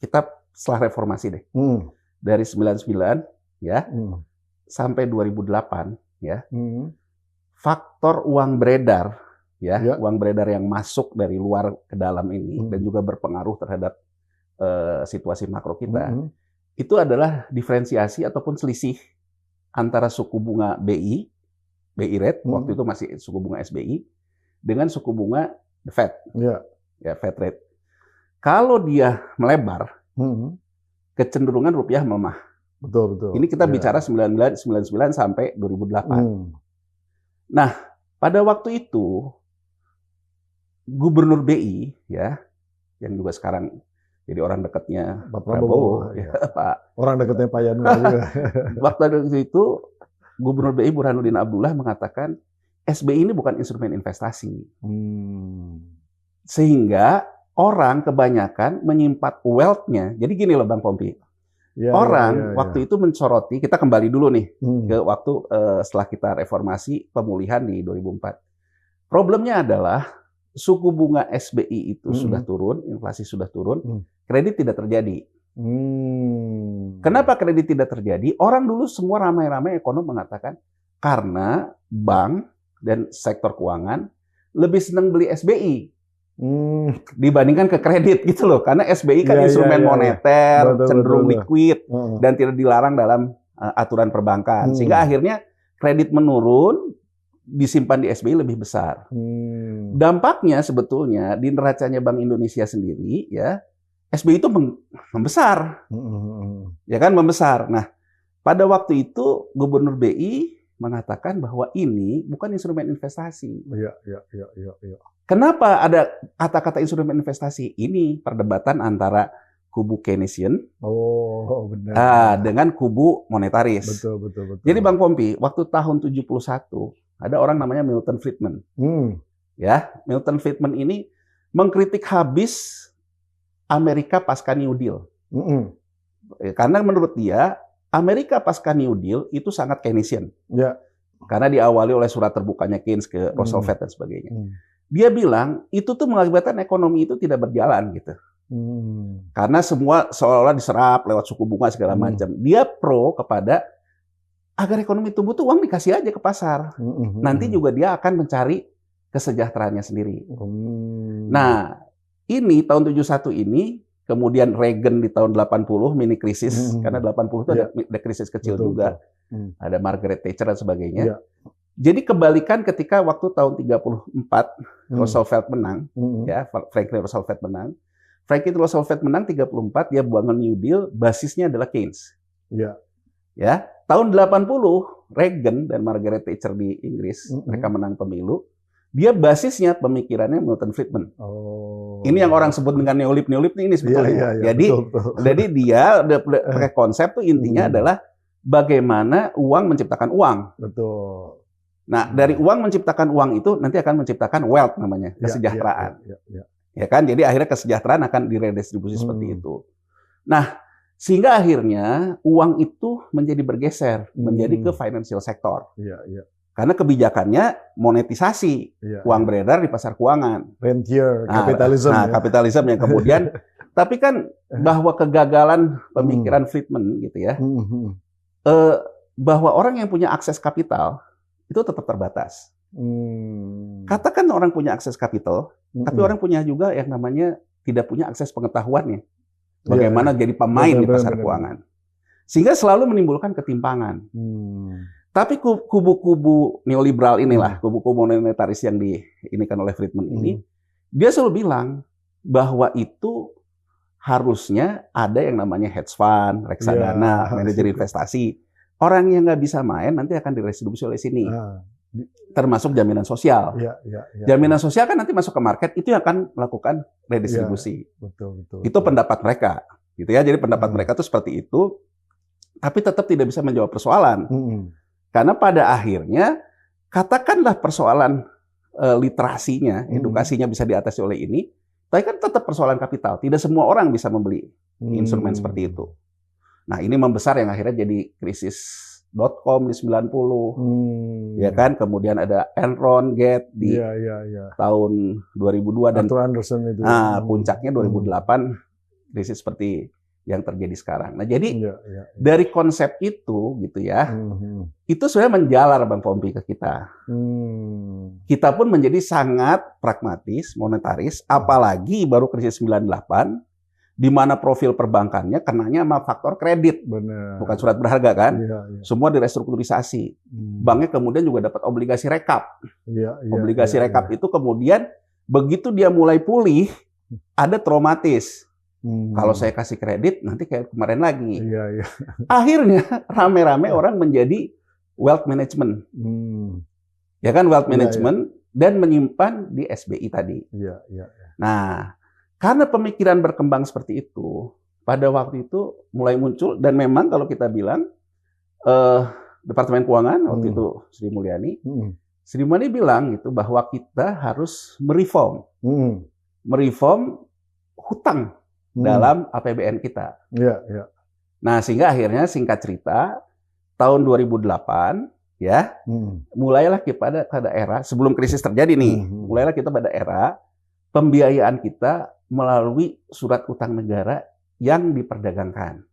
kita setelah reformasi deh. Dari 99 ya sampai 2008 ya. Faktor uang beredar ya, uang beredar yang masuk dari luar ke dalam ini dan juga berpengaruh terhadap situasi makro kita. Itu adalah diferensiasi ataupun selisih antara suku bunga BI rate, waktu itu masih suku bunga SBI, dengan suku bunga the Fed, ya Fed rate. Kalau dia melebar, kecenderungan rupiah melemah.
Betul.
Ini kita bicara 1999 sampai 2008. Nah, pada waktu itu Gubernur BI, ya, yang juga sekarang jadi orang dekatnya
Pak Prabowo, Pak. Orang dekatnya Pak Yanuar juga.
Waktu itu Gubernur BI Burhanuddin Abdullah mengatakan SBI ini bukan instrumen investasi. Sehingga orang kebanyakan menyimpan wealth-nya. Jadi gini loh Bang Pompi. Waktu itu mensoroti, kita kembali dulu nih ke waktu setelah kita reformasi pemulihan di 2004. Problemnya adalah suku bunga SBI itu sudah turun, inflasi sudah turun, kredit tidak terjadi. Kenapa kredit tidak terjadi? Orang dulu semua ramai-ramai ekonom mengatakan karena bank dan sektor keuangan lebih senang beli SBI dibandingkan ke kredit gitu loh. Karena SBI kan instrumen moneter, cenderung liquid dan tidak dilarang dalam aturan perbankan. Sehingga akhirnya kredit menurun, disimpan di SBI lebih besar. Dampaknya sebetulnya di neracanya Bank Indonesia sendiri, ya SBI itu membesar, ya kan membesar. Nah, pada waktu itu Gubernur BI mengatakan bahwa ini bukan instrumen investasi. Kenapa ada kata-kata instrumen investasi? Ini perdebatan antara kubu Keynesian dengan kubu monetaris.
Betul.
Jadi Bang Pompi, waktu tahun 71 ada orang namanya Milton Friedman. Ya, Milton Friedman ini mengkritik habis Amerika pasca New Deal. Karena menurut dia Amerika pasca New Deal itu sangat Keynesian. Karena diawali oleh surat terbukanya Keynes ke Roosevelt dan sebagainya. Dia bilang itu tuh mengakibatkan ekonomi itu tidak berjalan gitu. Karena semua seolah-olah diserap lewat suku bunga segala macam. Dia pro kepada agar ekonomi tumbuh tuh uang dikasih aja ke pasar. Nanti juga dia akan mencari kesejahteraannya sendiri. Nah, ini tahun 71 ini, kemudian Reagan di tahun 80 mini krisis, karena 80 itu ada krisis kecil juga. Ada Margaret Thatcher dan sebagainya. Jadi kebalikan ketika waktu tahun 34 Roosevelt menang, ya Franklin Roosevelt menang. Franklin Roosevelt menang 34, dia buangan New Deal, basisnya adalah Keynes. Ya, tahun 80 Reagan dan Margaret Thatcher di Inggris, mereka menang pemilu. Dia basisnya pemikirannya Milton Friedman. Ini yang orang sebut dengan neolib ini sebetulnya. Jadi dia pakai konsep tuh intinya adalah bagaimana uang menciptakan uang. Nah, dari uang menciptakan uang itu nanti akan menciptakan wealth namanya, kesejahteraan. Ya kan? Jadi akhirnya kesejahteraan akan diredistribusi seperti itu. Nah, sehingga akhirnya uang itu menjadi bergeser menjadi ke financial sector. Karena kebijakannya monetisasi, uang beredar di pasar keuangan.
Rentier, kapitalisme.
Nah, kapitalisme yang kemudian, tapi kan bahwa kegagalan pemikiran Friedman gitu ya, bahwa orang yang punya akses kapital itu tetap terbatas. Katakan orang punya akses kapital, tapi orang punya juga yang namanya tidak punya akses pengetahuannya. Bagaimana jadi pemain di pasar keuangan. Sehingga selalu menimbulkan ketimpangan. Tapi kubu-kubu neoliberal inilah, kubu-kubu monetaris yang diinikan oleh Friedman ini, dia selalu bilang bahwa itu harusnya ada yang namanya hedge fund, reksadana, manajer investasi. Orang yang nggak bisa main nanti akan direstitusi oleh sini. Termasuk jaminan sosial. Jaminan sosial kan nanti masuk ke market, itu yang akan melakukan redistribusi. Itu pendapat mereka. Gitu ya. Jadi pendapat mereka itu seperti itu, tapi tetap tidak bisa menjawab persoalan. Karena pada akhirnya, katakanlah persoalan literasinya, edukasinya bisa diatasi oleh ini, tapi kan tetap persoalan kapital. Tidak semua orang bisa membeli instrumen seperti itu. Nah, ini membesar yang akhirnya jadi krisis .com di 90, ya kan? Kemudian ada Enron, Gate di tahun 2002 dan
Arthur Andersen itu.
Puncaknya 2008 krisis seperti yang terjadi sekarang. Nah, jadi dari konsep itu gitu ya, itu sebenarnya menjalar Bang Pompi ke kita. Kita pun menjadi sangat pragmatis, monetaris, apalagi baru krisis 98 di mana profil perbankannya kenanya sama faktor kredit, bukan surat berharga kan? Semua direstrukturisasi. Banknya kemudian juga dapat obligasi rekap. Obligasi rekap itu kemudian begitu dia mulai pulih, ada traumatis. Kalau saya kasih kredit, nanti kayak kemarin lagi. Akhirnya rame-rame orang menjadi wealth management. Ya kan, wealth management dan menyimpan di SBI tadi. Nah, karena pemikiran berkembang seperti itu, pada waktu itu mulai muncul, dan memang kalau kita bilang, Departemen Keuangan, waktu itu Sri Mulyani, Sri Mulyani bilang gitu bahwa kita harus mereform hutang dalam APBN kita. Nah, sehingga akhirnya singkat cerita, tahun 2008, ya, mulailah kita pada era, sebelum krisis terjadi nih, mulailah kita pada era pembiayaan kita melalui surat utang negara yang diperdagangkan.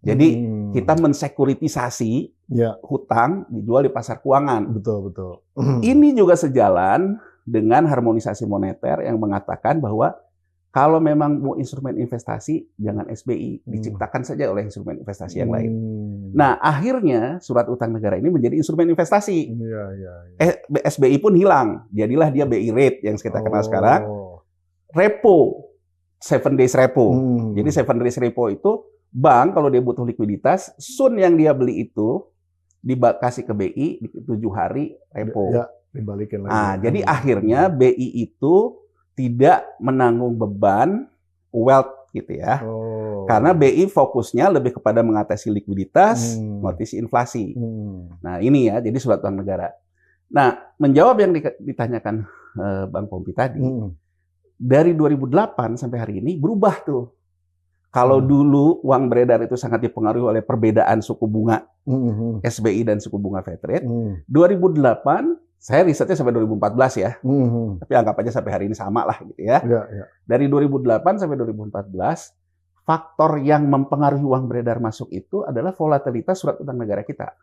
Jadi kita mensekuritisasi hutang dijual di pasar keuangan.
Betul.
Ini juga sejalan dengan harmonisasi moneter yang mengatakan bahwa kalau memang mau instrumen investasi, jangan SBI, diciptakan saja oleh instrumen investasi yang lain. Nah, akhirnya surat utang negara ini menjadi instrumen investasi. SBI pun hilang, jadilah dia BI rate yang kita kenal sekarang. Repo, 7 days repo. Jadi 7 days repo itu bank kalau dia butuh likuiditas, sun yang dia beli itu dikasih ke BI di 7 hari repo.
Dibalikin lagi.
Nah, jadi akhirnya BI itu tidak menanggung beban wealth gitu ya. Karena BI fokusnya lebih kepada mengatasi likuiditas, mengatasi inflasi. Nah, ini ya, jadi surat utang negara. Nah, menjawab yang ditanyakan Bang Pompi tadi, dari 2008 sampai hari ini berubah tuh. Kalau dulu uang beredar itu sangat dipengaruhi oleh perbedaan suku bunga SBI dan suku bunga Fed rate, 2008 saya risetnya sampai 2014 ya, tapi anggap aja sampai hari ini sama lah gitu ya. Dari 2008 sampai 2014, faktor yang mempengaruhi uang beredar masuk itu adalah volatilitas surat utang negara kita.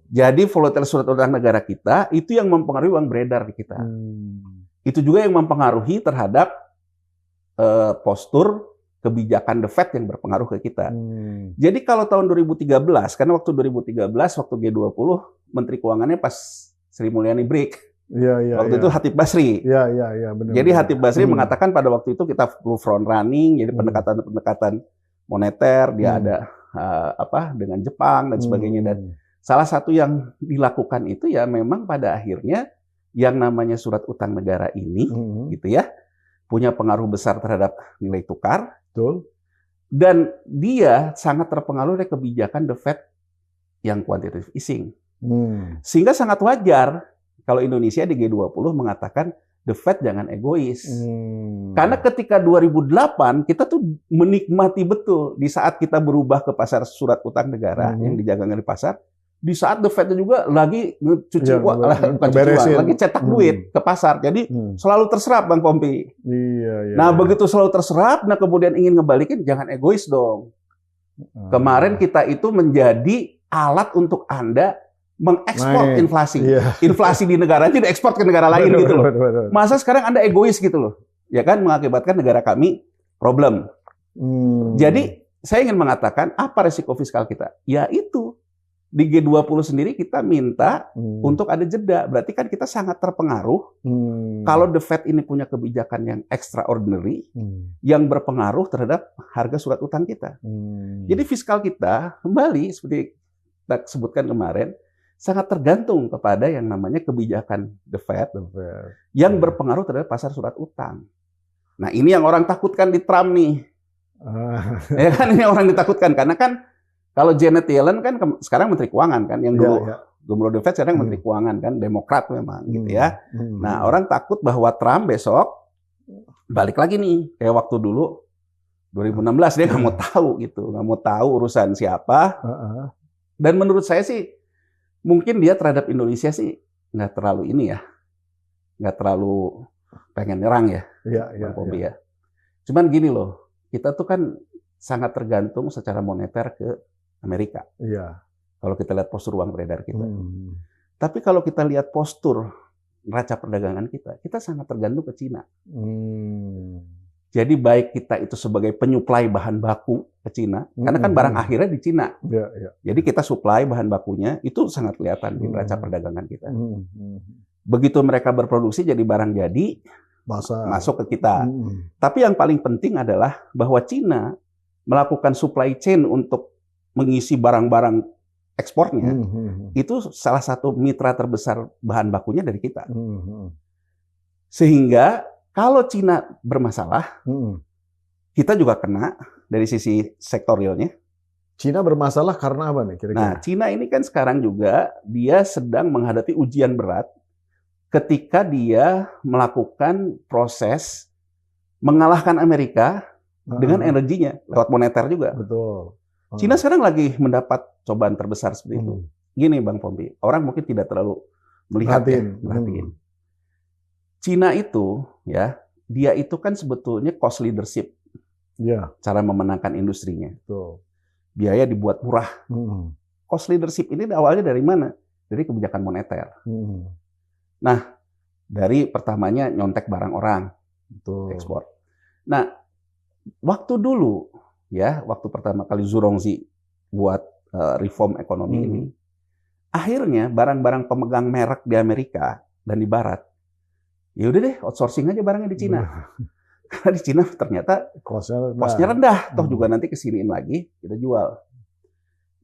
Jadi volatilitas surat utang negara kita itu yang mempengaruhi uang beredar di kita. Itu juga yang mempengaruhi terhadap postur kebijakan The Fed yang berpengaruh ke kita. Jadi kalau tahun 2013, karena waktu 2013, waktu G20, Menteri Keuangannya pas Sri Mulyani break. Waktu itu Hatib Basri.
Benar.
Jadi Hatib Basri mengatakan pada waktu itu kita perlu front running, jadi pendekatan moneter, dia ada dengan Jepang dan sebagainya. Dan salah satu yang dilakukan itu ya memang pada akhirnya yang namanya surat utang negara ini, gitu ya, punya pengaruh besar terhadap nilai tukar.
Betul.
Dan dia sangat terpengaruh oleh kebijakan The Fed yang quantitative easing. Sehingga sangat wajar kalau Indonesia di G20 mengatakan The Fed jangan egois. Karena ketika 2008 kita tuh menikmati betul di saat kita berubah ke pasar surat utang negara yang dijagangkan di pasar, di saat The Fed juga lagi cuci uang, lagi cetak duit ke pasar. Jadi selalu terserap Bang Pompi. Nah, begitu selalu terserap, nah kemudian ingin ngebalikin, jangan egois dong. Kemarin kita itu menjadi alat untuk Anda mengekspor inflasi. Inflasi di negara aja diekspor ke negara lain gitu loh. Masa sekarang Anda egois gitu loh. Ya kan, mengakibatkan negara kami problem. Jadi saya ingin mengatakan apa resiko fiskal kita? Ya itu. Di G20 sendiri kita minta untuk ada jeda. Berarti kan kita sangat terpengaruh kalau The Fed ini punya kebijakan yang extraordinary, yang berpengaruh terhadap harga surat utang kita. Jadi fiskal kita kembali seperti kita sebutkan kemarin, sangat tergantung kepada yang namanya kebijakan The Fed yang berpengaruh terhadap pasar surat utang. Nah, ini yang orang takutkan di Trump nih. Ya kan, ini orang ditakutkan karena kan kalau Janet Yellen kan sekarang Menteri Keuangan kan, yang dulu Gubernur The Fed sekarang Menteri Keuangan kan, Demokrat memang gitu ya. Nah, orang takut bahwa Trump besok balik lagi nih kayak waktu dulu 2016 dia nggak mau tahu gitu, nggak mau tahu urusan siapa. Dan menurut saya sih mungkin dia terhadap Indonesia sih nggak terlalu ini ya, nggak terlalu pengen nyerang ya, Bang Pompi ya. Cuman gini loh, kita tuh kan sangat tergantung secara moneter ke Amerika. Kalau kita lihat postur uang beredar kita. Tapi kalau kita lihat postur neraca perdagangan kita, kita sangat tergantung ke Cina. Jadi baik kita itu sebagai penyuplai bahan baku ke Cina, karena kan barang akhirnya di Cina. Jadi kita suplai bahan bakunya, itu sangat kelihatan di neraca perdagangan kita. Begitu mereka berproduksi jadi barang jadi, masuk ke kita. Tapi yang paling penting adalah bahwa Cina melakukan supply chain untuk mengisi barang-barang ekspornya, itu salah satu mitra terbesar bahan bakunya dari kita. Sehingga kalau Cina bermasalah, kita juga kena dari sisi sektor realnya.
Cina bermasalah karena apa nih kira-kira?
Nah, Cina ini kan sekarang juga dia sedang menghadapi ujian berat ketika dia melakukan proses mengalahkan Amerika dengan energinya lewat moneter juga.
Betul.
Cina sekarang lagi mendapat cobaan terbesar seperti itu. Gini Bang Pompi, orang mungkin tidak terlalu melihat merhatiin. Cina itu ya, dia itu kan sebetulnya cost leadership. Cara memenangkan industrinya.
Betul.
Biaya dibuat murah. Cost leadership ini awalnya dari mana? Dari kebijakan moneter. Nah, dari pertamanya nyontek barang orang, ekspor. Nah, waktu dulu ya, waktu pertama kali Zhurongzi buat reform ekonomi ini, akhirnya barang-barang pemegang merek di Amerika dan di Barat, ya udah deh outsourcing aja barangnya di Cina. Karena di Cina ternyata cost-nya rendah, toh juga nanti kesiniin lagi kita jual.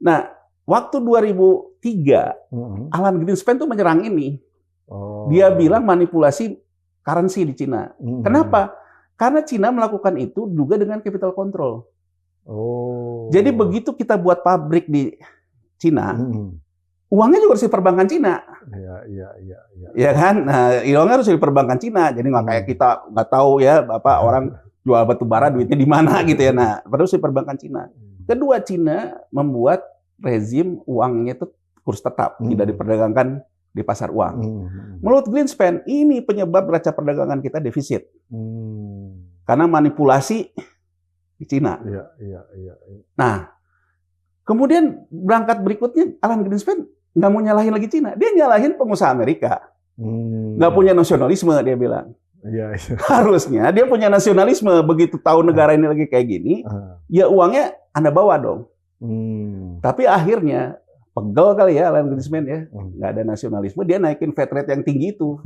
Nah, waktu 2003 Alan Greenspan tuh menyerang ini. Dia bilang manipulasi currency di Cina. Kenapa? Karena Cina melakukan itu juga dengan capital control. Jadi begitu kita buat pabrik di Cina, uangnya juga harus di perbankan Cina. Ya kan? Nah, uangnya harus di perbankan Cina. Jadi nggak kayak kita nggak tahu ya, orang jual batu bara duitnya di mana gitu ya. Nah, harus di perbankan Cina. Kedua, Cina membuat rezim uangnya itu kurs tetap, tidak diperdagangkan di pasar uang. Menurut Greenspan, ini penyebab neraca perdagangan kita defisit. Karena manipulasi di Cina. Nah, kemudian berangkat berikutnya, Alan Greenspan nggak mau nyalahin lagi Cina. Dia nyalahin pengusaha Amerika. Nggak punya nasionalisme, dia bilang. Harusnya dia punya nasionalisme. Begitu tahu negara ini lagi kayak gini, ya uangnya Anda bawa dong. Tapi akhirnya, pegel kali ya Alan Greenspan ya, nggak ada nasionalisme, dia naikin Fed rate yang tinggi itu.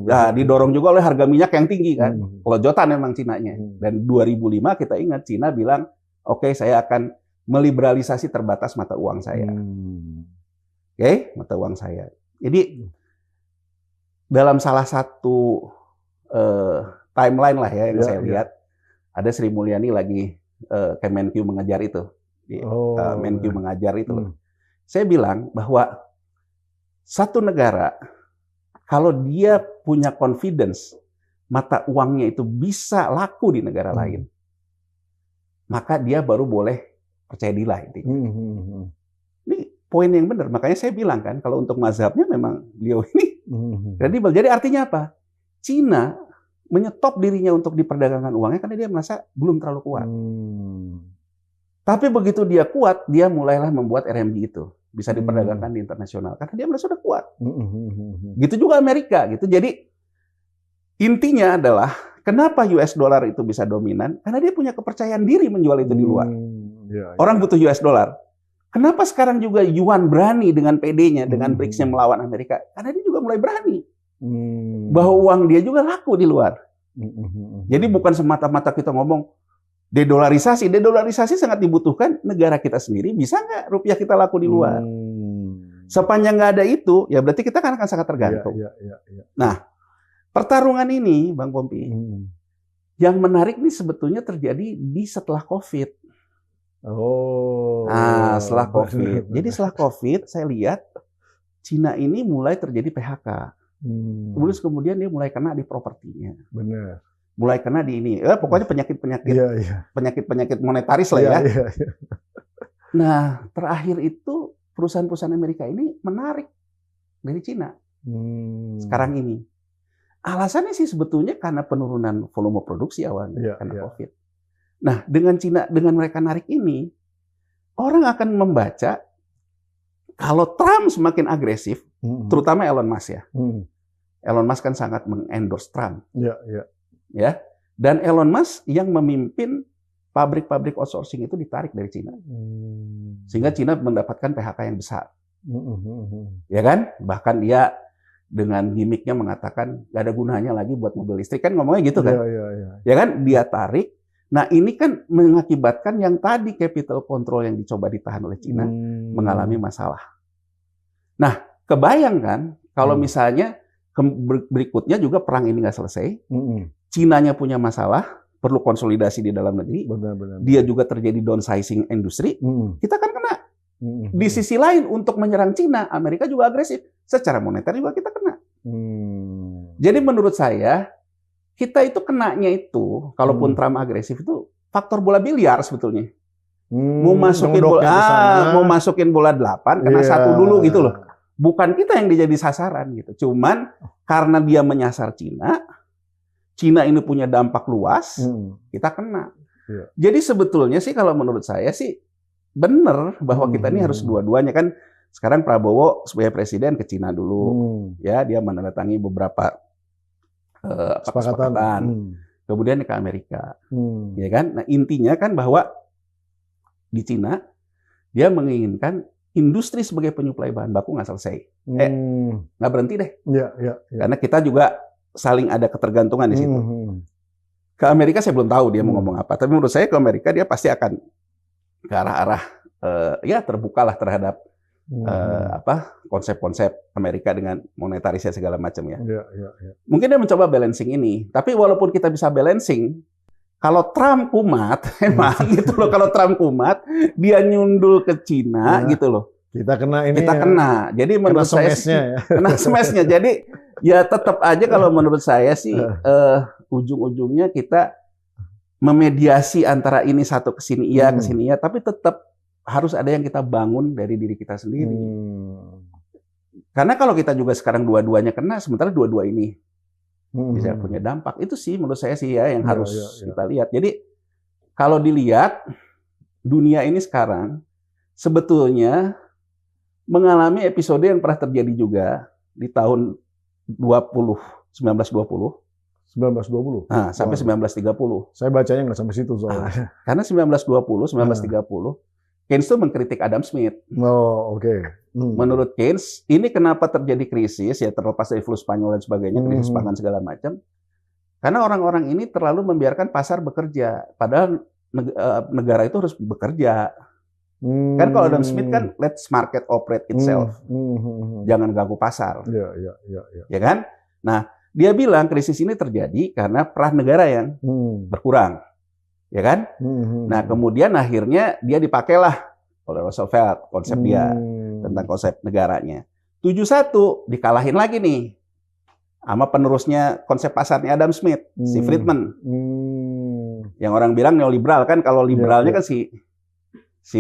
Nah, didorong juga oleh harga minyak yang tinggi kan, kelojotan emang Cinanya. Dan 2005 kita ingat Cina bilang, oke, saya akan meliberalisasi terbatas mata uang saya. Oke, mata uang saya. Jadi dalam salah satu timeline lah ya yang saya lihat, ada Sri Mulyani lagi Kemenkyu mengejar itu, Menkyu mengajar itu. Saya bilang bahwa satu negara, kalau dia punya confidence, mata uangnya itu bisa laku di negara lain, maka dia baru boleh percaya diri lah intinya. Ini poin yang benar. Makanya saya bilang kan, kalau untuk mazhabnya memang beliau ini kredibel. Jadi artinya apa? Cina menyetop dirinya untuk diperdagangkan uangnya karena dia merasa belum terlalu kuat. Tapi begitu dia kuat, dia mulailah membuat RMB itu bisa diperdagangkan di internasional karena dia merasa sudah kuat. Gitu juga Amerika gitu. Jadi intinya adalah kenapa US dollar itu bisa dominan? Karena dia punya kepercayaan diri menjual itu di luar. Orang butuh US dollar. Kenapa sekarang juga Yuan berani dengan PD-nya, dengan BRICS-nya melawan Amerika? Karena dia juga mulai berani bahwa uang dia juga laku di luar. Jadi bukan semata-mata kita ngomong dedolarisasi. Dedolarisasi sangat dibutuhkan negara kita sendiri. Bisa nggak rupiah kita laku di luar? Sepanjang nggak ada itu, ya berarti kita kan akan sangat tergantung. Nah, pertarungan ini, Bang Pompi, yang menarik nih sebetulnya terjadi di setelah COVID. Setelah COVID. Jadi setelah COVID, saya lihat Cina ini mulai terjadi PHK. Kemudian dia mulai kena di propertinya.
Benar.
Mulai kena di ini, pokoknya penyakit monetaris lah ya. Nah, terakhir itu perusahaan-perusahaan Amerika ini menarik dari Cina sekarang ini. Alasannya sih sebetulnya karena penurunan volume produksi awalnya karena COVID. Nah, dengan Cina, dengan mereka narik ini, orang akan membaca kalau Trump semakin agresif, terutama Elon Musk ya. Elon Musk kan sangat mengendorse Trump. Ya, Dan Elon Musk yang memimpin pabrik-pabrik outsourcing itu ditarik dari Cina. Sehingga Cina mendapatkan PHK yang besar. Ya kan? Bahkan dia dengan gimmicknya mengatakan gak ada gunanya lagi buat mobil listrik. Kan ngomongnya gitu kan? Ya kan? Dia tarik. Nah ini kan mengakibatkan yang tadi capital control yang dicoba ditahan oleh Cina mengalami masalah. Nah kebayang kan kalau misalnya berikutnya juga perang ini nggak selesai, Cinanya punya masalah, perlu konsolidasi di dalam negeri, dia juga terjadi downsizing industri, kita kan kena. Di sisi lain untuk menyerang Cina, Amerika juga agresif. Secara moneter juga kita kena. Jadi menurut saya, kita itu kenanya itu, kalaupun Trump agresif itu faktor bola biliar sebetulnya. Mau masukin bola 8, kena 1 dulu gitu loh. Bukan kita yang dijadi sasaran gitu. Cuman karena dia menyasar Cina, Cina ini punya dampak luas, kita kena. Jadi sebetulnya sih kalau menurut saya sih benar bahwa kita ini harus dua-duanya kan. Sekarang Prabowo sebagai presiden ke Cina dulu, ya dia menandatangani beberapa kesepakatan. Kemudian ke Amerika, ya kan? Nah intinya kan bahwa di Cina dia menginginkan industri sebagai penyuplai bahan baku nggak selesai, nggak berhenti deh, karena kita juga saling ada ketergantungan di situ. Ke Amerika saya belum tahu dia mau ngomong apa, tapi menurut saya ke Amerika dia pasti akan ke arah-arah ya terbukalah terhadap konsep-konsep Amerika dengan monetarisasi segala macam ya. Mungkin dia mencoba balancing ini, tapi walaupun kita bisa balancing, kalau Trump kumat, emang gitu loh. Kalau Trump kumat, dia nyundul ke Cina gitu loh.
Kita kena ini.
Kita kena. Jadi menurut saya kena smashnya. Jadi ya tetap aja kalau menurut saya sih ujung-ujungnya kita memediasi antara ini satu ke sini iya, tapi tetap harus ada yang kita bangun dari diri kita sendiri. Karena kalau kita juga sekarang dua-duanya kena, sementara dua-dua ini bisa punya dampak. Itu sih menurut saya sih ya yang harus kita lihat. Jadi kalau dilihat dunia ini sekarang sebetulnya mengalami episode yang pernah terjadi juga di tahun 1920. Nah, sampai 1930.
Saya bacanya nggak sampai situ soalnya.
Karena 1920, 1930 Keynes itu mengkritik Adam Smith. Menurut Keynes, ini kenapa terjadi krisis, ya terlepas dari flu Spanyol dan sebagainya, krisis pangan segala macam. Karena orang-orang ini terlalu membiarkan pasar bekerja, padahal negara itu harus bekerja. Kan kalau Adam Smith kan, let's market operate itself. Jangan ganggu pasar. Ya kan? Nah, dia bilang krisis ini terjadi karena peran negara yang berkurang. Ya kan? Nah, kemudian akhirnya dia dipakailah oleh Roosevelt konsep dia tentang konsep negaranya. 71 dikalahin lagi nih sama penerusnya konsep pasarnya Adam Smith, si Friedman. Yang orang bilang neoliberal kan, kalau liberalnya kan si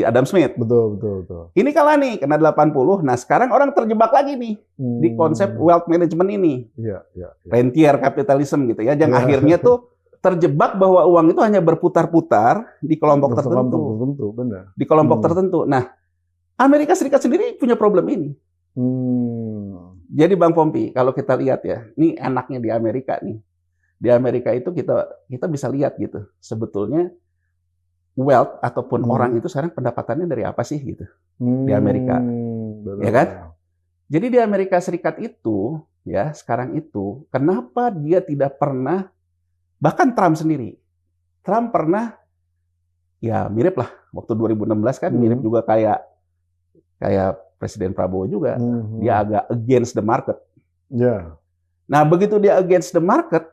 Adam Smith.
Betul.
Ini kalah nih, kena 80. Nah, sekarang orang terjebak lagi nih di konsep wealth management ini. Rentier capitalism gitu ya, yang akhirnya tuh terjebak bahwa uang itu hanya berputar-putar di kelompok tertentu.
Benar.
Di kelompok tertentu. Nah, Amerika Serikat sendiri punya problem ini. Jadi Bang Pompi, kalau kita lihat ya, ini enaknya di Amerika nih. Di Amerika itu kita bisa lihat gitu. Sebetulnya wealth ataupun orang itu sekarang pendapatannya dari apa sih gitu. Di Amerika. Ya kan? Jadi di Amerika Serikat itu, ya sekarang itu, kenapa dia tidak pernah. Bahkan Trump sendiri. Trump pernah, ya mirip lah. Waktu 2016 kan mirip juga kayak Presiden Prabowo juga. Dia agak against the market. Nah begitu dia against the market,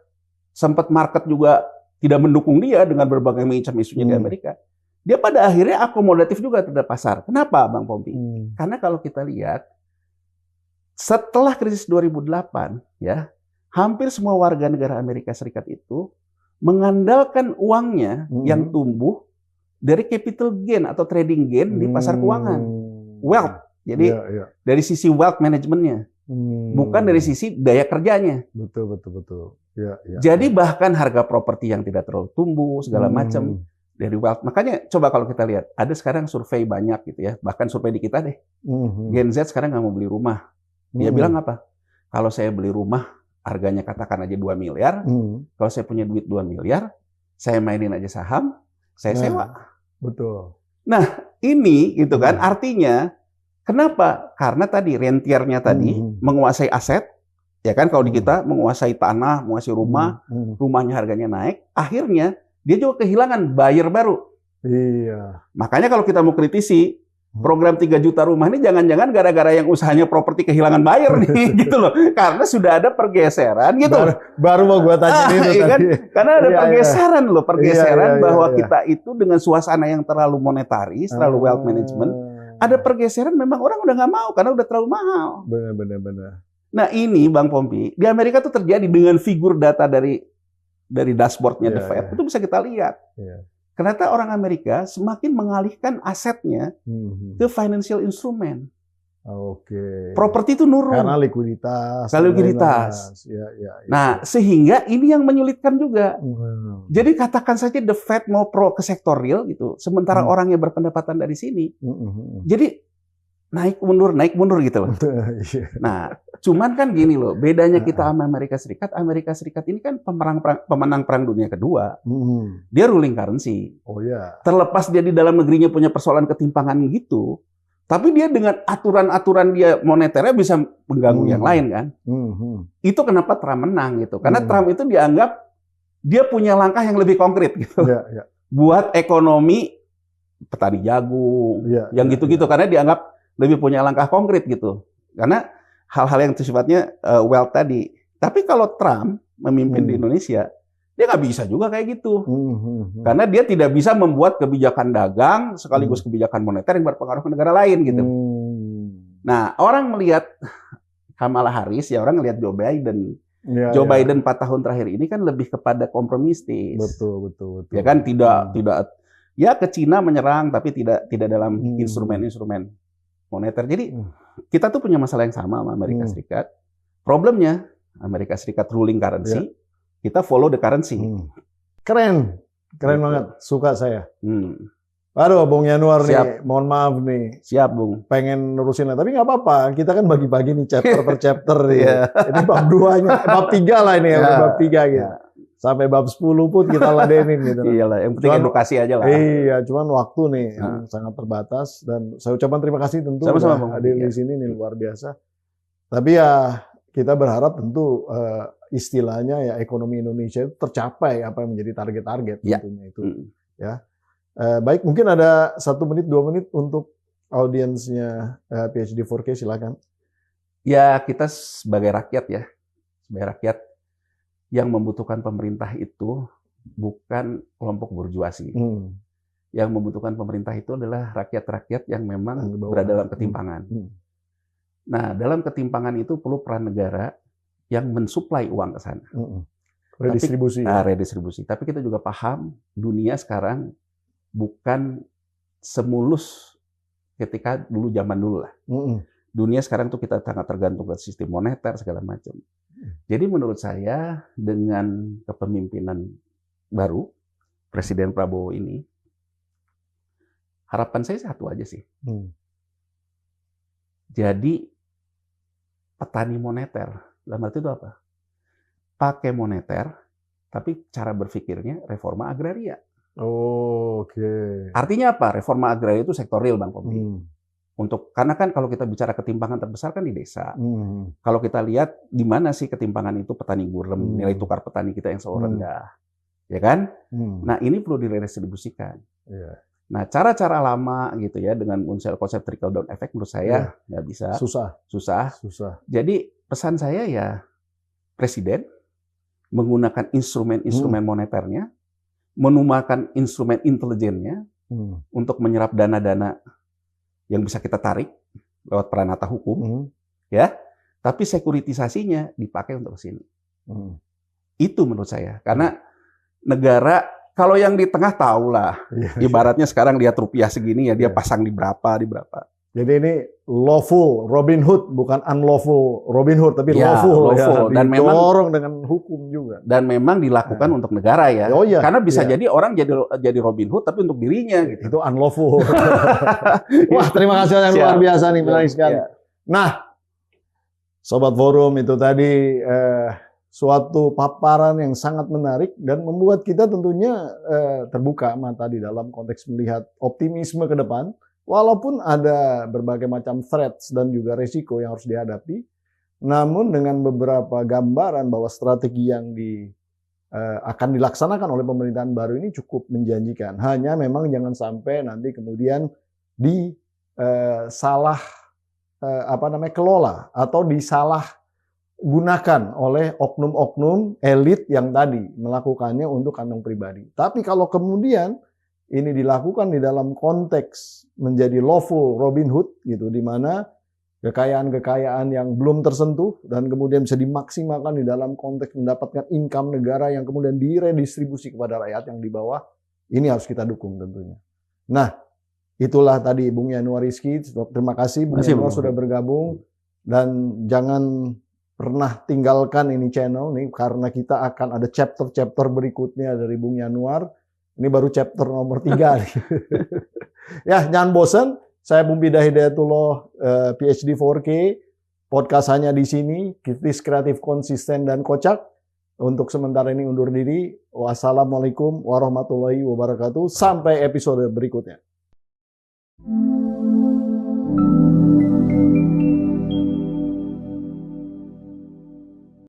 sempat market juga tidak mendukung dia dengan berbagai macam isunya di Amerika. Dia pada akhirnya akomodatif juga terhadap pasar. Kenapa Bang Pompi? Karena kalau kita lihat, setelah krisis 2008, ya, hampir semua warga negara Amerika Serikat itu mengandalkan uangnya yang tumbuh dari capital gain atau trading gain di pasar keuangan. Wealth. Jadi dari sisi wealth managementnya. Bukan dari sisi daya kerjanya.
Betul.
Jadi bahkan harga properti yang tidak terlalu tumbuh, segala macam dari wealth. Makanya coba kalau kita lihat, ada sekarang survei banyak gitu ya. Bahkan survei di kita deh. Gen Z sekarang nggak mau beli rumah. Dia bilang apa? Kalau saya beli rumah, harganya katakan aja 2 miliar. Kalau saya punya duit 2 miliar, saya mainin aja saham, saya sewa.
Betul.
Nah, ini gitu kan, artinya kenapa? Karena tadi rentiernya tadi menguasai aset, ya kan, kalau di kita menguasai tanah, menguasai rumah, rumahnya harganya naik, akhirnya dia juga kehilangan buyer baru.
Iya.
Makanya kalau kita mau kritisi program 3 juta rumah ini jangan-jangan gara-gara yang usahanya properti kehilangan buyer nih gitu loh. Karena sudah ada pergeseran gitu.
Baru mau gua tanya itu
kan?
tadi.
Karena ada pergeseran loh, pergeseran bahwa kita itu dengan suasana yang terlalu monetaris, terlalu wealth management, ada pergeseran memang orang udah nggak mau karena udah terlalu mahal.
Benar.
Nah ini Bang Pompi, di Amerika tuh terjadi dengan figur data dari dashboardnya The Fed, itu bisa kita lihat. Ternyata orang Amerika semakin mengalihkan asetnya ke financial instrument.
Oke.
Properti itu nurun.
Karena likuiditas.
Nah, sehingga ini yang menyulitkan juga. Jadi katakan saja The Fed mau pro ke sektor real gitu, sementara orang yang berpendapatan dari sini. Jadi naik mundur gitu loh. Nah, cuman kan gini loh, bedanya kita sama Amerika Serikat ini kan pemenang perang dunia kedua. Dia ruling currency. Terlepas dia di dalam negerinya punya persoalan ketimpangan gitu, tapi dia dengan aturan-aturan dia moneternya bisa mengganggu yang lain kan. Itu kenapa Trump menang gitu. Karena Trump itu dianggap dia punya langkah yang lebih konkret gitu. Buat ekonomi petani jagung, yang gitu-gitu karena dianggap lebih punya langkah konkret gitu. Karena hal-hal yang sifatnya wealth tadi. Tapi kalau Trump memimpin di Indonesia, dia nggak bisa juga kayak gitu. Karena dia tidak bisa membuat kebijakan dagang sekaligus kebijakan moneter yang berpengaruh ke negara lain gitu. Nah, orang melihat Kamala Harris, ya orang melihat Joe Biden. Joe Biden 4 tahun terakhir ini kan lebih kepada kompromistis.
Betul.
Ya kan tidak ya ke Cina menyerang tapi tidak dalam instrumen-instrumen moneter. Jadi kita tuh punya masalah yang sama sama Amerika Serikat. Problemnya Amerika Serikat ruling currency, kita follow the currency.
Keren banget, suka saya. Aduh, Bung Yanuar nih, mohon maaf nih.
Siap, Bung.
Pengen nerusin, tapi nggak apa-apa. Kita kan bagi-bagi nih chapter per chapter nih. Ini bab 2-nya, bab 3 lah ini, bab 3 gitu. Sampai bab 10 pun kita ladenin gitu.
Iyalah, yang penting edukasi aja lah.
Iya, cuman waktu nih yang sangat terbatas dan saya ucapkan terima kasih tentu
sama-sama
hadir di sini nih luar biasa. Tapi ya kita berharap tentu istilahnya ya ekonomi Indonesia itu tercapai apa yang menjadi target-target tentunya itu. Ya. Baik, mungkin ada 1 menit 2 menit untuk audiensnya PhD 4K, silakan.
Ya, kita sebagai rakyat ya. Sebagai rakyat yang membutuhkan pemerintah itu bukan kelompok burjuasi. Yang membutuhkan pemerintah itu adalah rakyat-rakyat yang memang berada dalam ketimpangan. Nah, dalam ketimpangan itu perlu peran negara yang mensuplai uang ke sana.
Redistribusi.
Redistribusi. Tapi kita juga paham dunia sekarang bukan semulus ketika dulu zaman dulu lah. Dunia sekarang tuh kita sangat tergantung ke sistem moneter segala macam. Jadi menurut saya dengan kepemimpinan baru Presiden Prabowo ini, harapan saya satu aja sih. Jadi petani moneter, dalam arti itu apa? Pakai moneter, tapi cara berpikirnya reforma agraria. Artinya apa? Reforma agraria itu sektor real, Bang Pompi. Karena kan kalau kita bicara ketimpangan terbesar kan di desa. Kalau kita lihat di mana sih ketimpangan itu petani gurem, nilai tukar petani kita yang selalu rendah, ya kan? Nah ini perlu diredistribusikan. Nah cara-cara lama gitu ya dengan konsep trickle down effect menurut saya nggak bisa. Susah. Jadi pesan saya ya Presiden menggunakan instrumen-instrumen moneternya, menggunakan instrumen intelijennya untuk menyerap dana-dana yang bisa kita tarik lewat peranata hukum, ya. Tapi sekuritisasinya dipakai untuk sini. Itu menurut saya, karena negara kalau yang di tengah tahulah, ibaratnya sekarang lihat rupiah segini ya dia pasang di berapa.
Jadi ini lawful Robin Hood, bukan unlawful Robin Hood, tapi lawful ya. Dan memang didorong dengan hukum juga.
Dan memang dilakukan untuk negara ya. Karena bisa jadi orang jadi Robin Hood tapi untuk dirinya gitu.
Itu unlawful. Wah, terima kasih yang luar biasa nih, menarik sekali. Nah, Sobat Forum itu tadi suatu paparan yang sangat menarik dan membuat kita tentunya terbuka mata di dalam konteks melihat optimisme ke depan. Walaupun ada berbagai macam threats dan juga resiko yang harus dihadapi, namun dengan beberapa gambaran bahwa strategi yang akan dilaksanakan oleh pemerintahan baru ini cukup menjanjikan. Hanya memang jangan sampai nanti kemudian salah kelola atau disalah gunakan oleh oknum-oknum elit yang tadi melakukannya untuk kantong pribadi. Tapi kalau kemudian ini dilakukan di dalam konteks menjadi lawful Robin Hood gitu, di mana kekayaan-kekayaan yang belum tersentuh dan kemudian bisa dimaksimalkan di dalam konteks mendapatkan income negara yang kemudian diredistribusi kepada rakyat yang di bawah, ini harus kita dukung tentunya. Nah, itulah tadi Bung Yanuar Rizky. Terima kasih Bung Yanuar sudah bergabung, dan jangan pernah tinggalkan ini channel nih, karena kita akan ada chapter-chapter berikutnya dari Bung Yanuar. Ini baru chapter nomor 3 nih. Ya, jangan bosan. Saya Pumpida Hidayatullah, PhD 4K. Podcast hanya di sini, kritis, kreatif, konsisten, dan kocak. Untuk sementara ini undur diri. Wassalamualaikum warahmatullahi wabarakatuh. Sampai episode berikutnya.